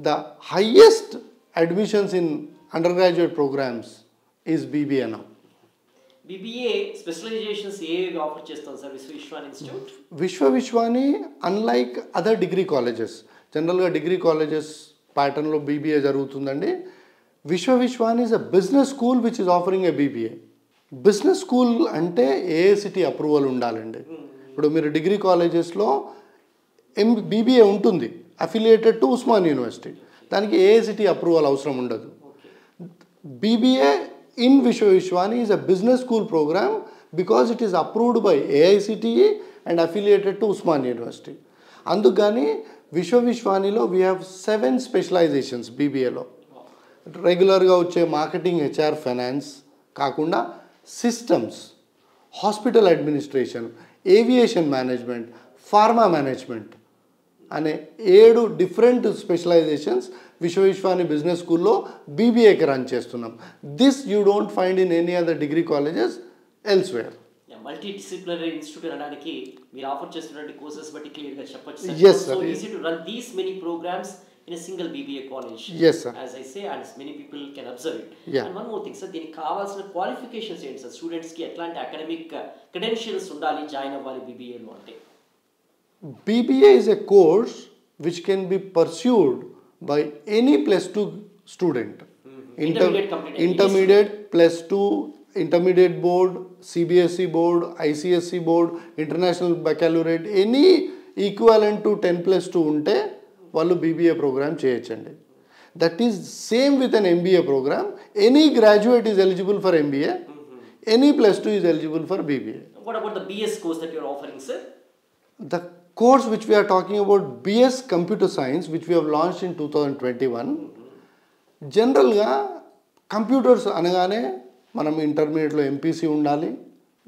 the highest admissions in undergraduate programs is BBA now. BBA specialisations ఏవి offer చేస్తాం sir Vishwani institute? Vishwani unlike other degree colleges, జనరల్గా degree colleges ప్యాటర్న్లో BBA జరుగుతుందండి. విశ్వాని is a business school which is offering a BBA. Business school అంటే AICTE approval ఉండాలండి. ఇప్పుడు మీరు డిగ్రీ కాలేజెస్లో BBA ఉంటుంది అఫిలియేటెడ్ టు ఉస్మానియా యూనివర్సిటీ, దానికి AICTE అప్రూవల్ అవసరం ఉండదు. BBA in Viశ్వాని is a business school program because it is approved by AICTE and affiliated to Usmania University. అందుకని విశ్వానిలో we have 7 specializations BBAలో. రెగ్యులర్గా వచ్చే మార్కెటింగ్, HR, ఫైనాన్స్ కాకుండా systems, hospital administration, aviation management, pharma management అనే 7 different specialisations Vishwani business స్కూల్లో BBAకి run చేస్తున్నాం. This you don't find in any other degree colleges elsewhere. Multi disciplinary institute అనడానికి మీరు offer చేస్తున్న courses బట్టి క్లియర్గా చెప్పొచ్చు. Yes sir. So easy to run these many programs in a single BBA college. Yes sir. As I say, and many people can observe it. Yeah. And one more thing sir, దీనికి కావాల్సిన qualifications ఏంటి sir? స్టూడెంట్స్కి ఎట్లాంటి academic credentials ఉండాలి join అవ్వాలి BBAలో అంటే? BBA is a course which can be pursued by any +2 student. Intermediate +2, intermediate board, CBSE board, ICSE board, international baccalaureate, any equivalent to 10+2 ఉంటే వాళ్ళు BBA program చేయొచ్చండి. That is same with an MBA program. Any graduate is eligible for MBA. Any +2 is eligible for BBA. What about the BS course that you are offering sir? The course which we are talking about, BS Computer Science, which we have launched in 2021, జనరల్గా computers అనగానే మనం ఇంటర్మీడియట్లో MPC ఉండాలి,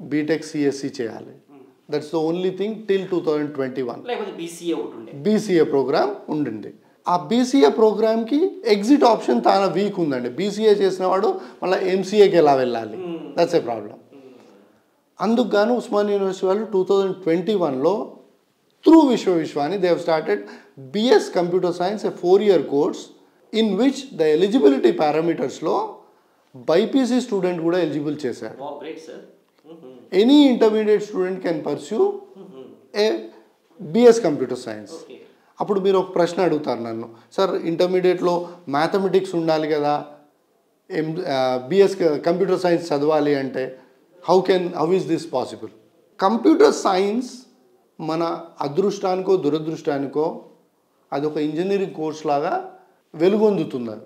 BTech CSE చేయాలి. That's the only thing till 2021. లేకపోతే BCA ఒకటి ఉండే, BCA programme ఉండింది. ఆ BCA ప్రోగ్రామ్కి ఎగ్జిట్ ఆప్షన్ చాలా వీక్ ఉందండి. BCA చేసిన వాడు మళ్ళీ MCAకి ఎలా వెళ్ళాలి, దట్స్ ఏ ప్రాబ్లం. అందుకు గాను ఉస్మానియా యూనివర్సిటీ వాళ్ళు 2021లో through Vishwani they have started BS Computer Science, a 4-year course in which the eligibility parameters లో బైపీసీ స్టూడెంట్ కూడా ఎలిజిబుల్ చేశాడు. Wow, great sir. Any intermediate student can pursue a BS computer science. Okay. అప్పుడు మీరు ఒక ప్రశ్న అడుగుతారు నన్ను, sir ఇంటర్మీడియట్లో మ్యాథమెటిక్స్ ఉండాలి కదా, బిఎస్ కంప్యూటర్ సైన్స్ చదవాలి అంటే how is this possible? Computer science మన అదృష్టానికో దురదృష్టానికో అదొక ఇంజనీరింగ్ కోర్స్ లాగా వెలుగొందుతుంది.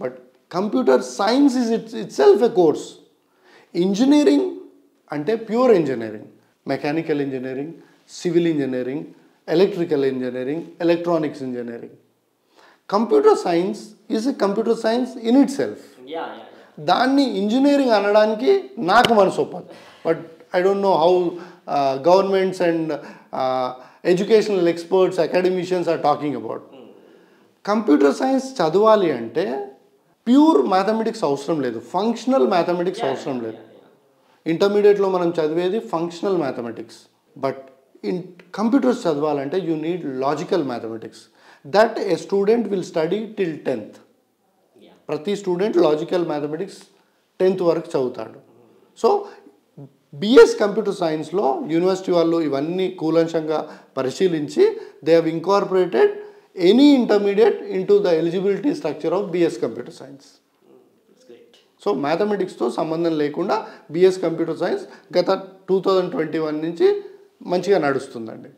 But computer science is itself a course. Engineering అంటే pure engineering, mechanical engineering, civil engineering, electrical engineering, electronics engineering. Computer science is a computer science in itself. దాన్ని engineering అనడానికి నాకు మనసు ఒప్పదు. But I don't know how governments and educational experts, academicians are talking about. Computer science చదవాలి అంటే pure mathematics అవసరం లేదు, functional mathematics అవసరం లేదు. ఇంటర్మీడియట్లో మనం చదివేది functional mathematics. But in computers చదవాలంటే you need logical mathematics. That a student will study till 10th. ప్రతి స్టూడెంట్ లాజికల్ మ్యాథమెటిక్స్ 10th వరకు చదువుతాడు. సో బిఎస్ కంప్యూటర్ సైన్స్లో యూనివర్సిటీ వాళ్ళు ఇవన్నీ కూలంశంగా పరిశీలించి they have incorporated any intermediate into the eligibility structure of BS computer science. So మ్యాథమెటిక్స్తో సంబంధం లేకుండా బిఎస్ కంప్యూటర్ సైన్స్ గత 2021 నుంచి మంచిగా నడుస్తుందండి.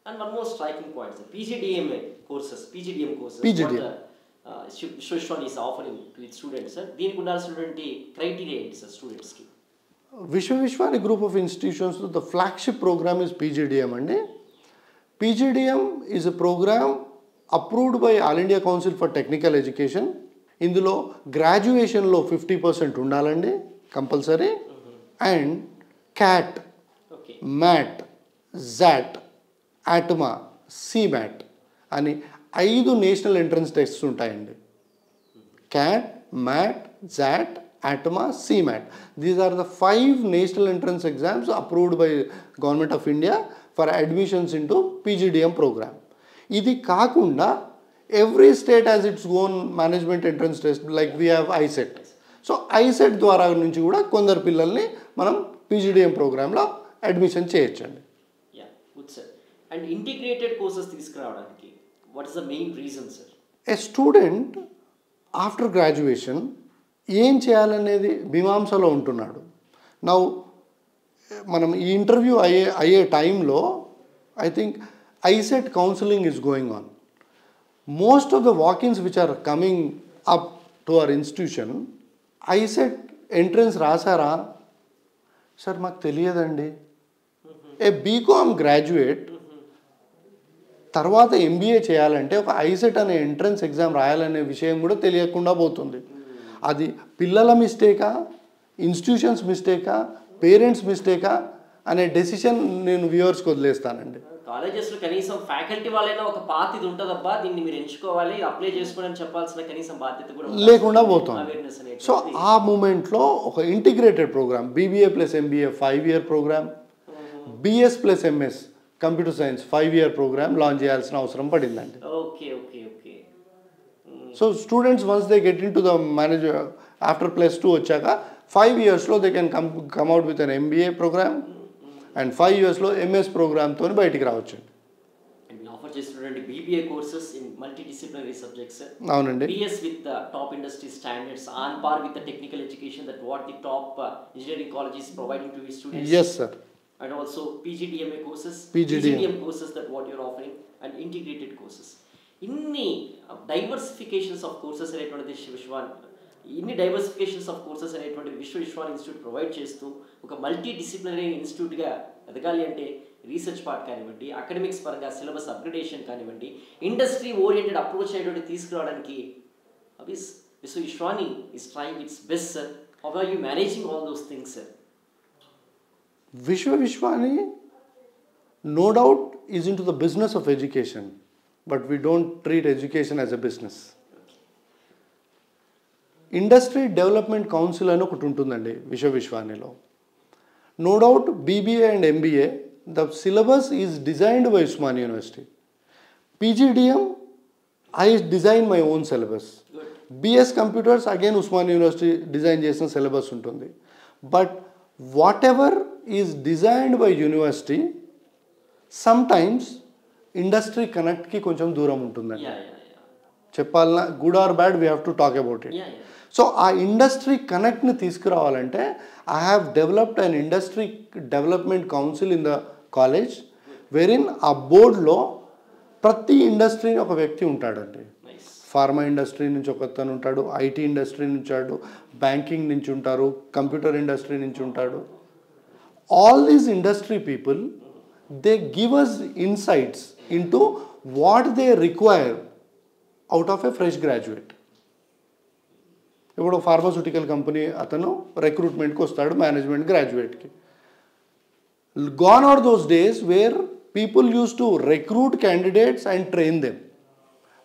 And one more striking point, sir. PGDM courses. PGDM. Vishwavishwan is offering to its students, sir. దీనికి ఉండాల్సినటువంటి criteria ఏంటి సార్ స్టూడెంట్స్ కి? Vishwavishwani group of institutions, the flagship program is PGDM అండి. PGDM is a program approved by All India Council for Technical Education. ఇందులో గ్రాడ్యుయేషన్లో 50% ఉండాలండి compulsory. And CAT, MAT, XAT, ATMA, CMAT అని 5 national entrance tests ఉంటాయండి. CAT, MAT, XAT, ATMA, CMAT. These are the 5 national entrance exams approved by government of India for admissions into PGDM program. ఇది కాకుండా every state has its own management entrance test, like we have ICET. So ICET ద్వారా నుంచి కూడా కొందరు పిల్లల్ని మనం PGDM ప్రోగ్రాంలో admission చేయొచ్చండి. Good sir. And integrated courses తీసుకురావడానికి what is the main reason sir? A student after graduation ఏం చేయాలనేది మీమాంసలో ఉంటున్నాడు. నౌ మనం ఈ ఇంటర్వ్యూ అయ్యే టైంలో I think ICET counselling is going on. Most of the walk-ins which are coming up to our institution, ISET entrance రాసారా sir మాకు తెలియదండి. ఏ బీకామ్ గ్రాడ్యుయేట్ తర్వాత MBA చేయాలంటే ఒక ఐసెట్ అనే ఎంట్రన్స్ ఎగ్జామ్ రాయాలనే విషయం కూడా తెలియకుండా పోతుంది. అది పిల్లల మిస్టేకా, ఇన్స్టిట్యూషన్స్ మిస్టేకా, పేరెంట్స్ మిస్టేకా అనే డెసిషన్ నేను వ్యూవర్స్కి వదిలేస్తానండి. కాలేజెస్లో కనీసం ఫ్యాకల్టీ వాళ్ళైనా ఒక పాత ఇది ఉంటుందబ్బా, దీన్ని మీరు ఎంచుకోవాలి, అప్లై చేసుకోవడానికి చెప్పాల్సిన కనీసం బాధ్యత కూడా లేకుండా పోతుంది. సో ఆ మూమెంట్లో ఒక integrated program BBA + MBA 5-year program, BS + MS computer science 5-year program launch చేయాల్సిన అవసరం పడిందండి. Okay okay okay. So students once they get into the manager after +2 వచ్చాక 5 yearsలో they can come out with an MBA program and 5 yearsలో MS ప్రోగ్రామ్తో బయటికి రావచ్చు. Offer చేస్తున్నటువంటి BBA courses in multidisciplinary subjects. అవునండి. BS with top industry standards on par with the technical education that what the top engineering colleges providing to his students. Yes sir. And also PGDMA courses, PGDM courses that what you're offering, and integrated courses. Inni diversifications of courses అనేటువంటి విశ్వవిశ్వాన్, ఇన్ని డైవర్సిఫికేషన్స్ of courses అనేటువంటి విశ్వవిశ్వాన్ institute provide చేస్తూ ఒక multi disciplinary ఇన్స్టిట్యూట్గా ఎదగాలి అంటే research part కానివ్వండి, academics పరంగా syllabus upgradation కానివ్వండి, ఇండస్ట్రీ ఓరియంటెడ్ అప్రోచ్ అనేటువంటి తీసుకురావడానికి విశ్వవిశ్వాని is trying its best, sir. How are you managing all those things, sir? Vishwavishwani, no doubt, is into the business of education, but we don't treat education as a business. Industry development council అని ఒకటి ఉంటుందండి విశ్వవిశ్వానిలో. No doubt BBA and MBA the syllabus is designed by Osmania university. PGDM, I design my own syllabus. BS computers again Osmania university design చేసిన syllabus ఉంటుంది. But whatever is designed by university sometimes industry కనెక్ట్కి కొంచెం దూరం ఉంటుందండి. చెప్పాలన్నా good or bad we have to talk about it. So ఆ industry కనెక్ట్ని తీసుకురావాలంటే I have developed an industry development council in the college wherein ఆ బోర్డులో ప్రతి ఇండస్ట్రీని ఒక వ్యక్తి ఉంటాడండి. ఫార్మా ఇండస్ట్రీ నుంచి ఒకతను ఉంటాడు, ఐటీ ఇండస్ట్రీ నుంచి ఉంటాడు, బ్యాంకింగ్ నుంచి ఉంటారు, కంప్యూటర్ ఇండస్ట్రీ నుంచి ఉంటాడు. All these industry people they give us insights into what they require out of a fresh graduate. ఇప్పుడు ఫార్మాస్యూటికల్ కంపెనీ అతను రిక్రూట్మెంట్కి వస్తాడు మేనేజ్మెంట్ గ్రాడ్యుయేట్కి. Gone are those days where people use to recruit candidates and train them.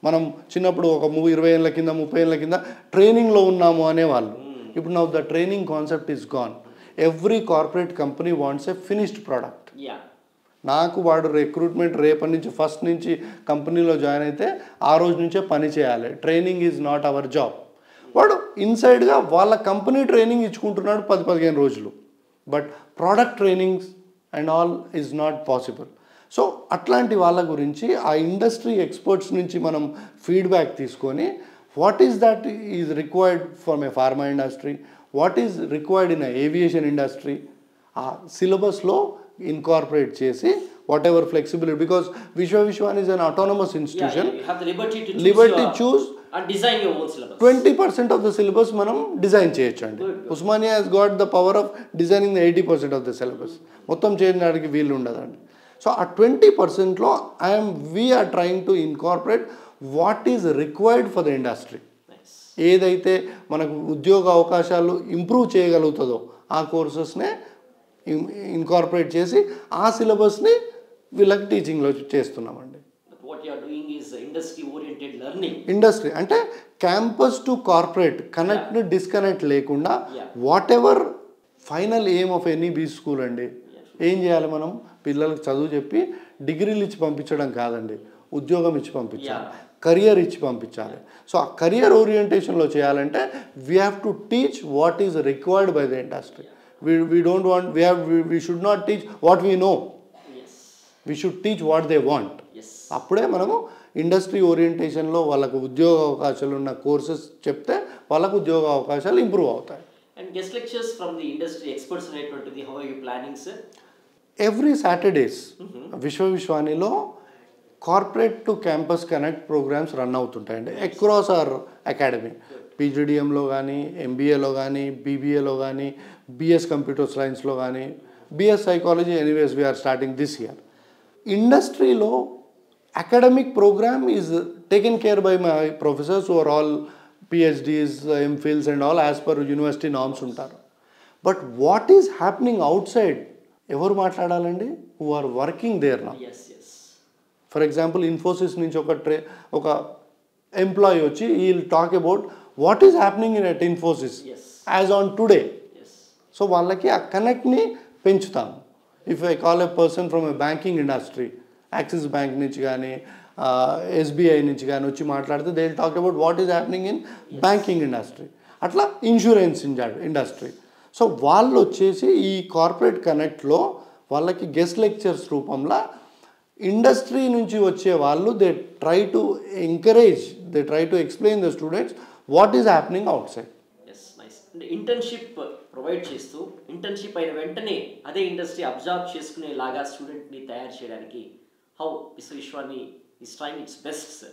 మనం చిన్నప్పుడు ఒక 20 ఏళ్ళ కింద 30 ఏళ్ళ కింద ట్రైనింగ్లో ఉన్నాము అనేవాళ్ళు. ఇప్పుడు now the training concept is gone. Every corporate company wants a finished product. నాకు వాడు రిక్రూట్మెంట్ రేపటి నుంచి ఫస్ట్ నుంచి కంపెనీలో జాయిన్ అయితే ఆ రోజు నుంచే పని చేయాలి. Training is not our job. వాడు ఇన్సైడ్గా వాళ్ళ కంపెనీ ట్రైనింగ్ ఇచ్చుకుంటున్నాడు 10-15 రోజులు. But product trainings and all is not possible. So అట్లాంటి వాళ్ళ గురించి ఆ ఇండస్ట్రీ ఎక్స్పర్ట్స్ నుంచి మనం ఫీడ్బ్యాక్ తీసుకొని what is that is required from a pharma industry, what is required in aviation industry, ఆ సిలబస్లో ఇన్కార్పొరేట్ చేసి whatever flexibility, because Vishwa Vishwani is an autonomous institution. Liberty choose and design your own syllabus. 20% of the syllabus మనం design చేయొచ్చండి. Osmania has got the power of designing the 80% of the syllabus. మొత్తం చేయడానికి వీలు ఉండదండి. So ఆ 20%లో we are trying to incorporate what is required for the industry. ఏదైతే మనకు ఉద్యోగ అవకాశాలు ఇంప్రూవ్ చేయగలుగుతుందో ఆ కోర్సెస్నే ఇన్కార్పొరేట్ చేసి ఆ సిలబస్ని వీళ్ళకి టీచింగ్లో చేస్తున్నామండి. ఇండస్ట్రీ అంటే campus to corporate connect disconnect లేకుండా whatever final aim of any B school అండి. ఏం చేయాలి మనం? పిల్లలకు చదువు చెప్పి డిగ్రీలు ఇచ్చి పంపించడం కాదండి, ఉద్యోగం ఇచ్చి పంపించాలి, కెరియర్ ఇచ్చి పంపించాలి. సో ఆ కెరియర్ ఓరియంటేషన్లో చేయాలంటే we have to teach what is required by the industry. We don't want we should not teach what we know, we should teach what they want. అప్పుడే మనము ఇండస్ట్రీ ఓరియంటేషన్లో వాళ్ళకు ఉద్యోగ అవకాశాలు ఉన్న కోర్సెస్ చెప్తే వాళ్ళకు ఉద్యోగ అవకాశాలు ఇంప్రూవ్ అవుతాయి. And guest lectures from the industry experts అనేటువంటిది how are you planning, sir? Every Saturdays విశ్వవిశ్వానిలో corporate to campus connect programs run అవుతుంటాయండి అక్రాస్ అవర్ అకాడమీ. పీజీడిఎంలో కానీ, ఎంబీఏలో కానీ, బీబీఏలో కానీ, బిఎస్ కంప్యూటర్ సైన్స్లో కానీ, BS psychology anyways we are starting this year. ఇండస్ట్రీలో academic program is taken care by my professors who are all PhDs, MPhils and all as per university norms ఉంటారు. But what is happening outside? ఎవరు మాట్లాడాలండి? Who are working there now. For example, Infosys నుంచి ఒక employee వచ్చి he will talk about what is happening at Infosys as on today. So వాళ్ళకి ఆ కనెక్ట్ని పెంచుతాం. If I call a person from a banking industry, axis bank నుంచి కానీ SBI నుంచి కానీ వచ్చి మాట్లాడితే they will talk about what is happening in banking industry, అట్లా ఇన్సూరెన్స్ ఇండస్ట్రీ. సో వాళ్ళు వచ్చేసి ఈ కార్పొరేట్ కనెక్ట్లో వాళ్ళకి గెస్ట్ లెక్చర్స్ రూపంలో ఇండస్ట్రీ నుంచి వచ్చే వాళ్ళు they try to encourage, they try to explain the students what is happening out side. Internship provide చేస్తూ ఇంటర్న్షిప్ అయిన వెంటనే అదే ఇండస్ట్రీ అబ్జర్వ్ చేసుకునేలాగా స్టూడెంట్ని తయారు చేయడానికి how Vishwa Vishwani is trying its best, sir?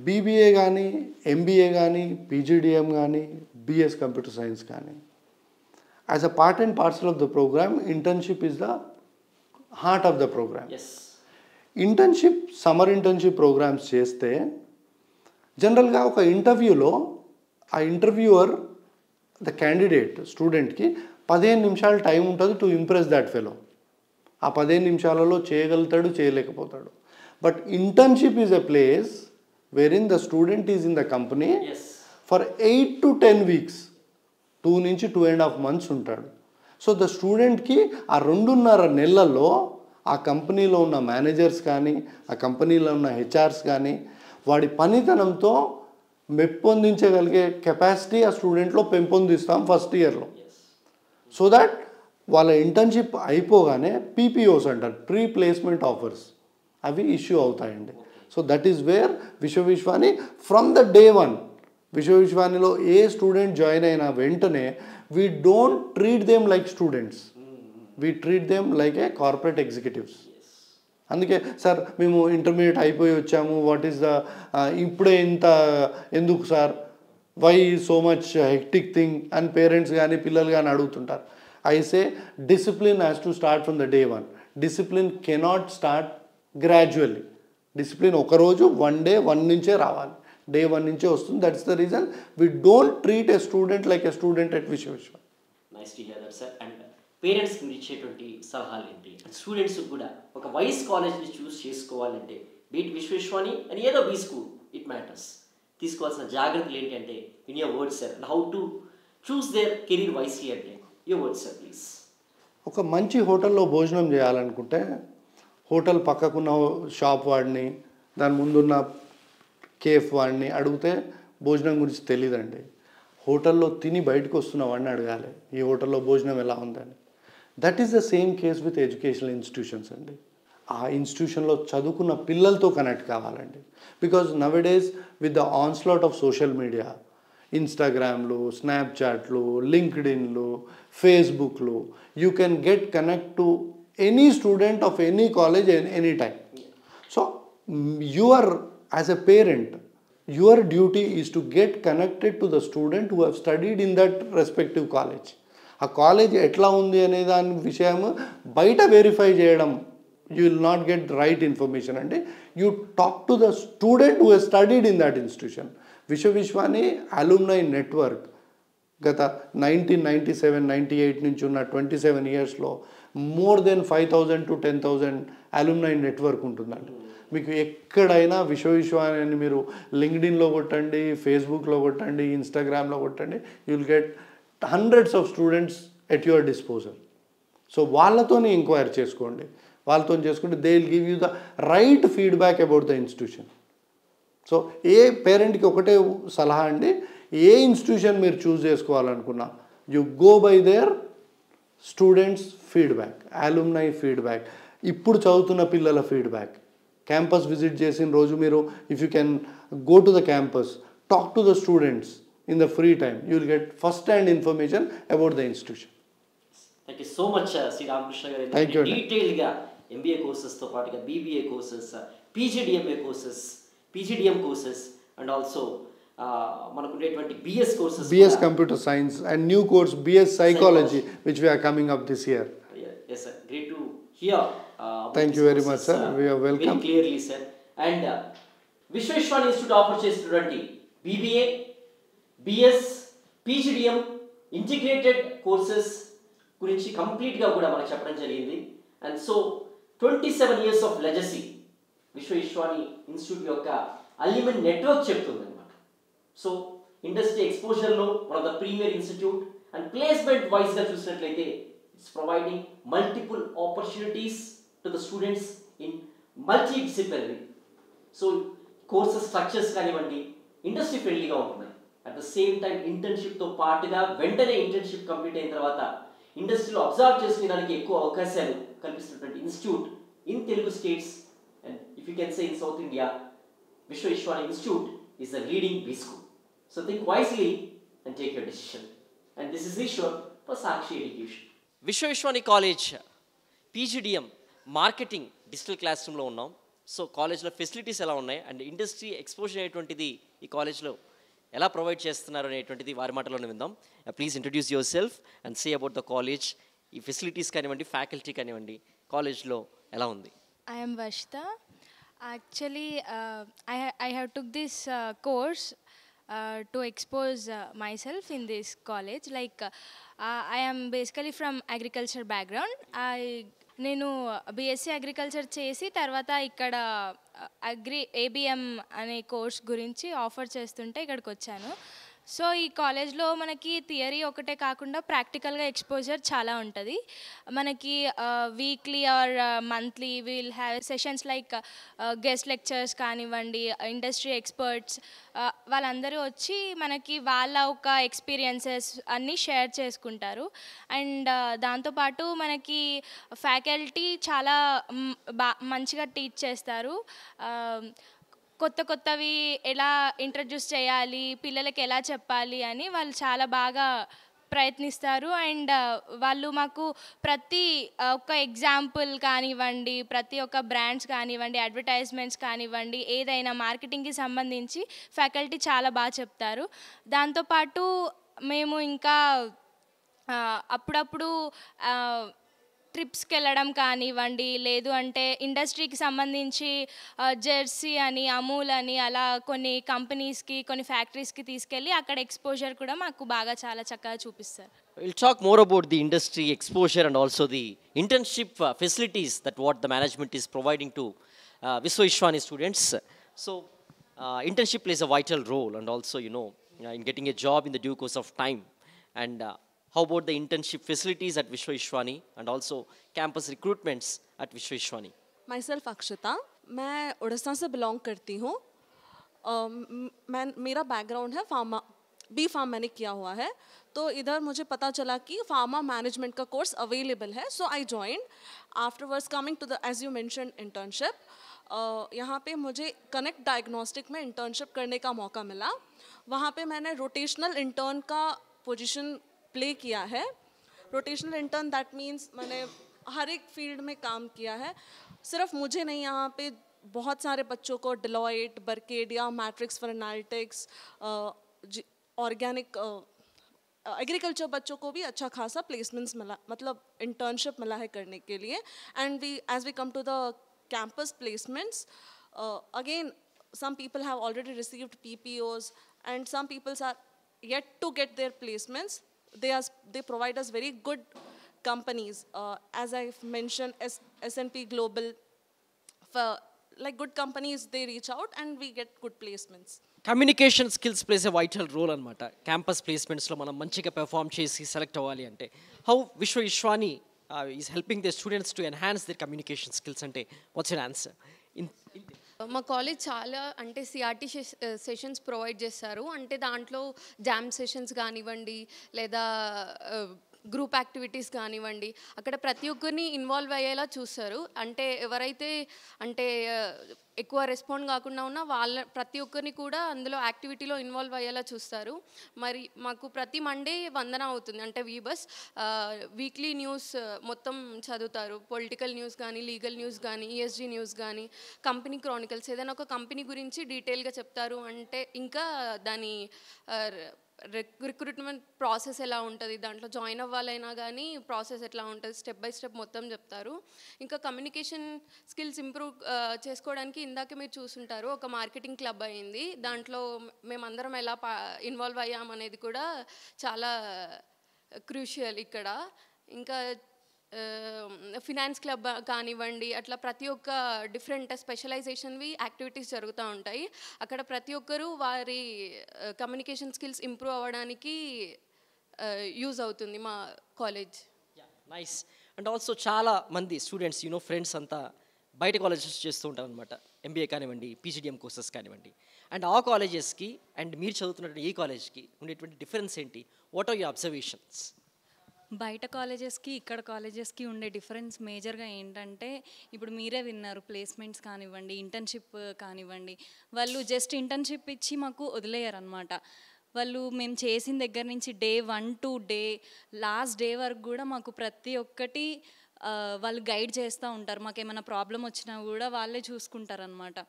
BBA కానీ, ఎంబీఏ కానీ, పీజీడిఎం కానీ, బిఎస్ కంప్యూటర్ సైన్స్ కానీ, as a part and parcel of the programme internship is the heart of the programme. Internship, summer internship programmes చేస్తే జనరల్గా ఒక ఇంటర్వ్యూలో ఆ interviewer the candidate స్టూడెంట్కి 15 నిమిషాలు టైం ఉంటుంది టు ఇంప్రెస్ దట్ ఫెలో. ఆ 15 నిమిషాలలో చేయగలుగుతాడు, చేయలేకపోతాడు. But internship is a place wherein the student is in the company for 8 to 10 weeks, 2 నుంచి 2.5 months ఉంటాడు. సో ద స్టూడెంట్కి ఆ 2.5 నెలల్లో ఆ కంపెనీలో ఉన్న మేనేజర్స్ కానీ, ఆ కంపెనీలో ఉన్న హెచ్ఆర్స్ కానీ వాడి పనితనంతో మెప్పొందించగలిగే కెపాసిటీ ఆ స్టూడెంట్లో పెంపొందిస్తాం ఫస్ట్ ఇయర్లో. సో దట్ వాళ్ళ ఇంటర్న్షిప్ అయిపోగానే పీపీఓస్ అంటారు, ప్రీ ప్లేస్మెంట్ ఆఫర్స్, అవి ఇష్యూ అవుతాయండి. So that is where Vishwa Vishwani from the day one, విశ్వవిశ్వానిలో ఏ స్టూడెంట్ జాయిన్ అయినా వెంటనే we don't treat them like students, we treat them like a corporate executives. అందుకే సార్ మేము ఇంటర్మీడియట్ అయిపోయి వచ్చాము, వాట్ ఈస్ ద ఇప్పుడే ఇంత ఎందుకు sir, why so much hectic thing అని పేరెంట్స్ కానీ పిల్లలు కానీ అడుగుతుంటారు. I say discipline has to start from the day one. Discipline cannot start gradually. Discipline ఒక రోజు వన్ డే వన్ నుంచే రావాలి, డే వన్ నుంచే వస్తుంది. That's the reason we don't treat a student like a student at విశ్వ. Nice to hear that sir. And పేరెంట్స్కి మీరు ఇచ్చేటువంటి సలహాలు ఏంటి? స్టూడెంట్స్ కూడా ఒక వైస్ కాలేజ్ని చూస్ చేసుకోవాలంటే బీట్ విశ్వవిశ్వాని అని ఏదో బీ స్కూల్, ఇట్ మ్యాటర్స్, తీసుకోవాల్సిన జాగ్రత్తలు ఏంటి అంటే in your words sir, and how to choose their career wisely అంటే యువర్ వర్డ్స్ సార్ ప్లీజ్. ఒక మంచి హోటల్లో భోజనం చేయాలనుకుంటే హోటల్ పక్కకున్న షాప్ వాడిని, దాని ముందున్న కేఫ్ వాడిని అడిగితే భోజనం గురించి తెలియదండి. హోటల్లో తిని బయటకు వస్తున్న వాడిని అడగాలి ఈ హోటల్లో భోజనం ఎలా ఉందని. That is the same case with educational institutions అండి. ఆ ఇన్స్టిట్యూషన్లో చదువుకున్న పిల్లలతో కనెక్ట్ కావాలండి. Because nowadays with the onslaught of social media, ఇన్స్టాగ్రామ్లు, స్నాప్చాట్లు, లింక్డ్ఇన్లు, ఫేస్బుక్లు, you can get connect to any student of any college any time. So you are, as a parent, your duty is to get connected to the student who have studied in that respective college. ఆ college ఎట్లా ఉంది అనే దాని విషయం బయట verify చేయడం, you will not get right information అంటే you talk to the student who has studied in that institution. Vishwa Vishwani alumni network గత 1997-98 నుంచి ఉన్న 27 ఇయర్స్లో more than 5,000 to 10,000 alumni network ఉంటుందండి. మీకు ఎక్కడైనా విశ్వవిశ్వాని అని మీరు లింక్డ్ఇన్లో కొట్టండి, ఫేస్బుక్లో కొట్టండి, ఇన్స్టాగ్రామ్లో కొట్టండి, you will get hundreds of students at your disposal. So వాళ్ళతోనే ఎంక్వైరీ చేసుకోండి, వాళ్ళతో చేసుకుంటే they will give you the right feedback about the institution. So ఏ పేరెంట్కి ఒకటే సలహా అండి, ఏ ఇన్స్టిట్యూషన్ మీరు చూస్ చేసుకోవాలనుకున్నా you go by their students feedback, alumni feedback, ఇప్పుడు చదువుతున్న పిల్లల ఫీడ్బ్యాక్. క్యాంపస్ విజిట్ చేసిన రోజు మీరు if you can go to the campus, talk to the students in the free time, you will get first hand information about the institution. Thank you so much Shri Ramakrishna గారు. Thank you. డీటెయిల్గా MBA కోర్సెస్తో పాటుగా BBA courses, PGDMA courses, PGDM courses and also మనకు ఉండేటువంటి BS courses, BS computer science and new course BS psychology which we are coming up this year. Yes sir, great to hear. Thank you very much sir, we are welcome. Very clearly sir. And Vishwa Vishwani institute offer చేస్తున్నటువంటి BBA, BS, PGDM integrated courses గురించి కంప్లీట్గా కూడా మనకు చెప్పడం జరిగింది. And so 27 years of legacy Vishwa Vishwani institute యొక్క alumni network చెప్తుంది అనమాట. సో ఇండస్ట్రీ ఎక్స్పోజర్లో one of the premier institute and placement వైజ్గా చూసినట్లయితే it's providing multiple opportunities to the students in multidisciplinary. So courses structures కానివ్వండి ఇండస్ట్రీ ఫ్రెండ్లీగా ఉంటున్నాయి. At the same time ఇంటర్న్షిప్తో పాటుగా వెంటనే ఇంటర్న్షిప్ కంప్లీట్ అయిన తర్వాత ఇండస్ట్రీలో అబ్జర్వ్ చేసుకునేదానికి ఎక్కువ అవకాశాలు కల్పిస్తున్నటువంటి institute in Telugu states and if you can say in south India. Vishwa Vishwani institute is the leading B school. So think wisely and take your decision. And this is Ishwar for Sakshi Education. Vishwa Vishwani college PGDM marketing digital class రూమ్లో ఉన్నాం. So కాలేజ్లో facilities ఎలా ఉన్నాయి and industry exposure అనేటువంటిది ఈ కాలేజ్లో ఎలా provide చేస్తున్నారు అనేటువంటిది వారి మాటలోనే విందాం. Please introduce your self and say about the college. ఈ ఫెసిలిటీస్ కానివ్వండి, ఫ్యాకల్టీ కానివ్వండి, కాలేజ్లో ఎలా ఉంది? I am Varshita. Actually, I have took this course to expose myself in this college. Like I am basically from agriculture background. నేను BSc agriculture చేసి తర్వాత ఇక్కడ ఏబిఎం అనే కోర్స్ గురించి ఆఫర్ చేస్తుంటే ఇక్కడికి వచ్చాను. సో ఈ కాలేజ్లో మనకి థియరీ ఒకటే కాకుండా ప్రాక్టికల్గా ఎక్స్పోజర్ చాలా ఉంటుంది. మనకి weekly or monthly will have sessions like guest lectures కానివ్వండి, ఇండస్ట్రీ ఎక్స్పర్ట్స్ వాళ్ళందరూ వచ్చి మనకి వాళ్ళ ఒక ఎక్స్పీరియన్సెస్ అన్నీ షేర్ చేసుకుంటారు. అండ్ దాంతోపాటు మనకి ఫ్యాకల్టీ చాలా మంచిగా టీచ్ చేస్తారు. కొత్త కొత్తవి ఎలా ఇంట్రడ్యూస్ చేయాలి, పిల్లలకి ఎలా చెప్పాలి అని వాళ్ళు చాలా బాగా ప్రయత్నిస్తారు. అండ్ వాళ్ళు మాకు ప్రతి ఒక్క ఎగ్జాంపుల్ కానివ్వండి, ప్రతి ఒక్క బ్రాండ్స్ కానివ్వండి, అడ్వర్టైజ్మెంట్స్ కానివ్వండి, ఏదైనా మార్కెటింగ్కి సంబంధించి ఫ్యాకల్టీ చాలా బాగా చెప్తారు. దాంతోపాటు మేము ఇంకా అప్పుడప్పుడు ట్రిప్స్కి వెళ్ళడం కానివ్వండి, లేదు అంటే ఇండస్ట్రీకి సంబంధించి జెర్సీ అని, అమూల్ అని అలా కొన్ని కంపెనీస్కి, కొన్ని ఫ్యాక్టరీస్కి తీసుకెళ్ళి అక్కడ ఎక్స్పోజర్ కూడా మాకు బాగా చాలా చక్కగా చూపిస్తారు. We'll talk more about the industry exposure and also the internship facilities that what the management is providing to Vishwa Vishwani students. So internship plays a vital role and also in getting a job in the due course of time. And how about the internship facilities at Vishwa Vishwani and also campus recruitments at Vishwa Vishwani? Myself अक्षता, मैं उड़ीसा से belong करती हूँ. मेरा background है pharma, B farm मैंने किया हुआ है. तो इधर मुझे पता चला कि फार्मा मैनेजमेंट का कोर्स अवेलेबल है, so I joined. Afterwards coming to the as you mention internship, यहाँ पे मुझे कनेक्ट डायग्नोस्टिक में इंटर्नशिप करने का मौका मिला. वहाँ पे मैंने रोटेशनल इंटर्न का पोजीशन प्ले किया है. रोटेशनल इंटर्न दैट मीन्स मैंने हर एक फील्ड में काम किया है. सिर्फ मुझे नहीं, यहाँ पे बहुत सारे बच्चों को Deloitte, Berkadia, Matrix for analytics, organic agriculture बच्चों को भी अच्छा खासा प्लेसमेंट्स मिला, मतलब इंटर्नशिप मिला है करने के लिए. And we as we come to the campus placements, again some people have already received PPOs and some people are yet to get their placements. They provide us very good companies, as I've mentioned, S&P Global, for like good companies, they reach out and we get good placements. Communication skills plays a vital role అనమాట. Campus ప్లేస్మెంట్స్లో మనం మంచిగా perform చేసి select అవ్వాలి అంటే how Vishwa Vishwani is helping the students to enhance their communication skills అంటే what's your answer? మా college చాలా అంటే సిఆర్టీ సెషన్స్ ప్రొవైడ్ చేస్తారు. అంటే దాంట్లో జామ్ సెషన్స్ కానివ్వండి, లేదా గ్రూప్ యాక్టివిటీస్ కానివ్వండి, అక్కడ ప్రతి ఒక్కరిని ఇన్వాల్వ్ అయ్యేలా చూస్తారు. అంటే ఎవరైతే అంటే ఎక్కువ రెస్పాండ్ కాకుండా ఉన్నా వాళ్ళ ప్రతి ఒక్కరిని కూడా అందులో యాక్టివిటీలో ఇన్వాల్వ్ అయ్యేలా చూస్తారు. మరి మాకు ప్రతి మండే వందన అవుతుంది, అంటే వీబస్ వీక్లీ న్యూస్ మొత్తం చదువుతారు. పొలిటికల్ న్యూస్ కానీ, లీగల్ న్యూస్ కానీ, ఈఎస్జీ న్యూస్ కానీ, కంపెనీ క్రానికల్స్, ఏదైనా ఒక కంపెనీ గురించి డీటెయిల్గా చెప్తారు. అంటే ఇంకా దాని రిక్రూట్మెంట్ ప్రాసెస్ ఎలా ఉంటుంది, దాంట్లో జాయిన్ అవ్వాలైనా కానీ ప్రాసెస్ ఎట్లా ఉంటుంది, స్టెప్ బై స్టెప్ మొత్తం చెప్తారు. ఇంకా కమ్యూనికేషన్ స్కిల్స్ ఇంప్రూవ్ చేసుకోవడానికి ఇందాక మీరు చూసుంటారు ఒక మార్కెటింగ్ క్లబ్ అయింది. దాంట్లో మేమందరం ఎలా ఇన్వాల్వ్ అయ్యామనేది కూడా చాలా క్రూషియల్ ఇక్కడ. ఇంకా ఫినాన్స్ క్లబ్ కానివ్వండి, అట్లా ప్రతి ఒక్క డిఫరెంట్ స్పెషలైజేషన్వి యాక్టివిటీస్ జరుగుతూ ఉంటాయి. అక్కడ ప్రతి ఒక్కరూ వారి కమ్యూనికేషన్ స్కిల్స్ ఇంప్రూవ్ అవ్వడానికి యూజ్ అవుతుంది మా కాలేజ్. నైస్. అండ్ ఆల్సో చాలా మంది స్టూడెంట్స్ ఫ్రెండ్స్ అంతా బయట కాలేజెస్ చేస్తూ ఉంటారు అనమాట. ఎంబీఏ కానివ్వండి, పీజీడీఎం కోర్సెస్ కానివ్వండి. అండ్ ఆ కాలేజెస్కి అండ్ మీరు చదువుతున్నటువంటి ఈ కాలేజ్కి ఉండేటువంటి డిఫరెన్స్ ఏంటి? What are your observations? బయట కాలేజెస్కి ఇక్కడ కాలేజెస్కి ఉండే డిఫరెన్స్ మేజర్గా ఏంటంటే, ఇప్పుడు మీరే విన్నారు, ప్లేస్మెంట్స్ కానివ్వండి, ఇంటర్న్షిప్ కానివ్వండి, వాళ్ళు జస్ట్ ఇంటర్న్షిప్ ఇచ్చి మాకు వదిలేయారు అనమాట. వాళ్ళు మేము చేసిన దగ్గర నుంచి డే 1 to లాస్ట్ డే వరకు కూడా మాకు ప్రతి ఒక్కటి వాళ్ళు గైడ్ చేస్తూ ఉంటారు. మాకు ఏమైనా ప్రాబ్లం వచ్చినా కూడా వాళ్ళే చూసుకుంటారనమాట.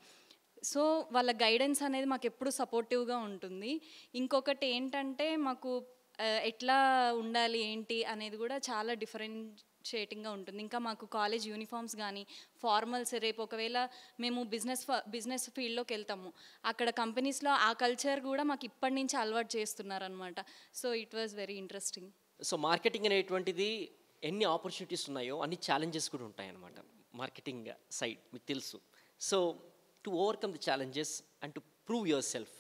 సో వాళ్ళ గైడెన్స్ అనేది మాకు ఎప్పుడు సపోర్టివ్గా ఉంటుంది. ఇంకొకటి ఏంటంటే, మాకు ఎట్లా ఉండాలి ఏంటి అనేది కూడా చాలా డిఫరెన్షియేటింగ్గా ఉంటుంది. ఇంకా మాకు కాలేజ్ యూనిఫామ్స్ కానీ, ఫార్మల్స్, రేపు ఒకవేళ మేము బిజినెస్ ఫీల్డ్లోకి వెళ్తాము, అక్కడ కంపెనీస్లో ఆ కల్చర్ కూడా మాకు ఇప్పటి నుంచి అలవాటు చేస్తున్నారనమాట. So it was very interesting. So marketing అనేటువంటిది ఎన్ని ఆపర్చునిటీస్ ఉన్నాయో అన్ని ఛాలెంజెస్ కూడా ఉంటాయన్నమాట మార్కెటింగ్ సైడ్, మీకు తెలుసు. So to overcome the challenges and to prove yourself,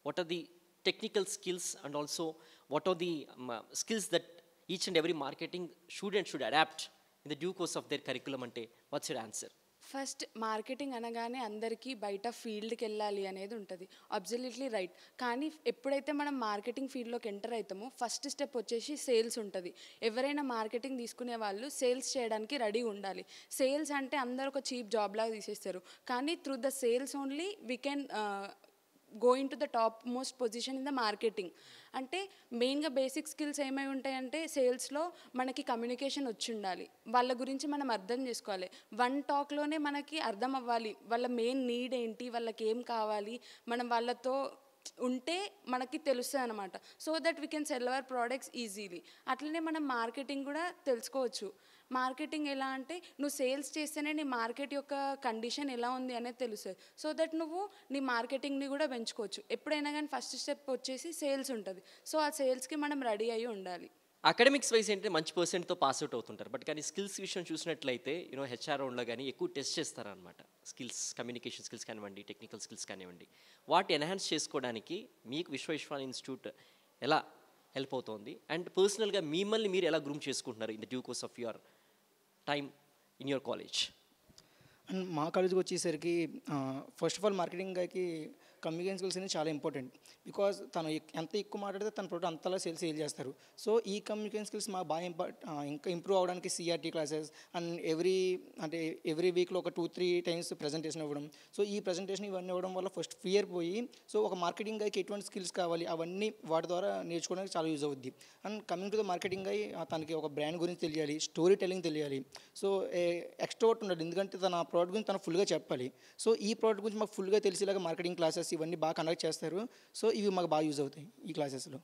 what are the technical skills, and also what are the skills that each and every marketing student should adapt in the due course of their curriculum ante, what's your answer? First marketing అనగానే అందరికీ బయట ఫీల్డ్కి వెళ్ళాలి అనేది ఉంటుంది, absolutely right. కానీ ఎప్పుడైతే మనం మార్కెటింగ్ ఫీల్డ్లోకి ఎంటర్ అవుతామో ఫస్ట్ స్టెప్ వచ్చేసి సేల్స్ ఉంటుంది. ఎవరైనా మార్కెటింగ్ తీసుకునే వాళ్ళు సేల్స్ చేయడానికి రెడీ ఉండాలి. సేల్స్ అంటే అందరూ ఒక చీప్ జాబ్ లాగా తీసేస్తారు, కానీ through the sales only we can going to the top most position in the marketing. అంటే మెయిన్గా బేసిక్ స్కిల్స్ ఏమై ఉంటాయంటే సేల్స్లో మనకి కమ్యూనికేషన్ వచ్చి ఉండాలి, వాళ్ళ గురించి మనం అర్థం చేసుకోవాలి. వన్ టాక్లోనే మనకి అర్థం అవ్వాలి వాళ్ళ మెయిన్ నీడ్ ఏంటి, వాళ్ళకి ఏం కావాలి, మనం వాళ్ళతో ఉంటే మనకి తెలుస్తుంది అనమాట. So that we can sell hour products easily. అట్లనే మనం మార్కెటింగ్ కూడా తెలుసుకోవచ్చు. మార్కెటింగ్ ఎలా అంటే నువ్వు సేల్స్ చేస్తేనే నీ మార్కెట్ యొక్క కండిషన్ ఎలా ఉంది అనేది తెలుస్తుంది. సో దట్ నువ్వు నీ మార్కెటింగ్ని కూడా పెంచుకోవచ్చు. ఎప్పుడైనా కానీ ఫస్ట్ స్టెప్ వచ్చేసి సేల్స్ ఉంటుంది. సో ఆ సేల్స్కి మనం రెడీ అయ్యి ఉండాలి. అకాడమిక్స్ వైజ్ ఏంటంటే మంచి పర్సెంట్తో పాస్ అవుట్ అవుతుంటారు, బట్ కానీ స్కిల్స్ విషయం చూసినట్లయితే హెచ్ఆర్ రౌండ్లో కానీ ఎక్కువ టెస్ట్ చేస్తారనమాట. స్కిల్స్, కమ్యూనికేషన్ స్కిల్స్ కానివ్వండి, టెక్నికల్ స్కిల్స్ కానివ్వండి, వాటి ఎన్హాన్స్ చేసుకోవడానికి మీకు విశ్వవిశ్వాని ఇన్స్టిట్యూట్ ఎలా హెల్ప్ అవుతుంది? అండ్ పర్సనల్గా మిమ్మల్ని మీరు ఎలా గ్రూమ్ చేసుకుంటున్నారు in the due course of your time in your college? And మా కాలేజ్కి వచ్చేసరికి ఫస్ట్ ఆఫ్ ఆల్ మార్కెటింగ్కి కమ్యూనికేషన్ స్కిల్స్ అనేది చాలా ఇంపార్టెంట్. బికాజ్ తను ఎంత ఎక్కువ మాట్లాడితే తన ప్రోడక్ట్ అంతలా సేల్ చేస్తారు. సో ఈ కమ్యూనికేషన్ స్కిల్స్ మాకు బాగా ఇంకా ఇంప్రూవ్ అవ్వడానికి సిఆర్టీ క్లాసెస్ అండ్ ఎవ్రీ వీక్లో ఒక 2-3 టైమ్స్ ప్రజెంటేషన్ ఇవ్వడం. సో ఈ ప్రజెంటేషన్ ఇవన్నీ ఇవ్వడం వల్ల ఫస్ట్ ఫియర్ పోయి సో ఒక మార్కెటింగ్ గైకి ఎటువంటి స్కిల్స్ కావాలి అవన్నీ వాటి ద్వారా నేర్చుకోవడానికి చాలా యూజ్ అవుద్ది. And coming to the marketing guy తనకి ఒక బ్రాండ్ గురించి తెలియాలి, స్టోరీ టెల్లింగ్ తెలియాలి. సో ఎక్స్ట్రోవర్ట్ ఉండాలి, ఎందుకంటే తన ప్రోడక్ట్ గురించి తను ఫుల్గా చెప్పాలి. సో ఈ ప్రోడక్ట్ గురించి మాకు ఫుల్గా తెలిసేలాగా మార్కెటింగ్ క్లాసెస్ ఇవన్నీ బాగా కండక్ట్ చేస్తారు. సో ఇవి మాకు బాగా యూజ్ అవుతాయి ఈ క్లాసెస్లో.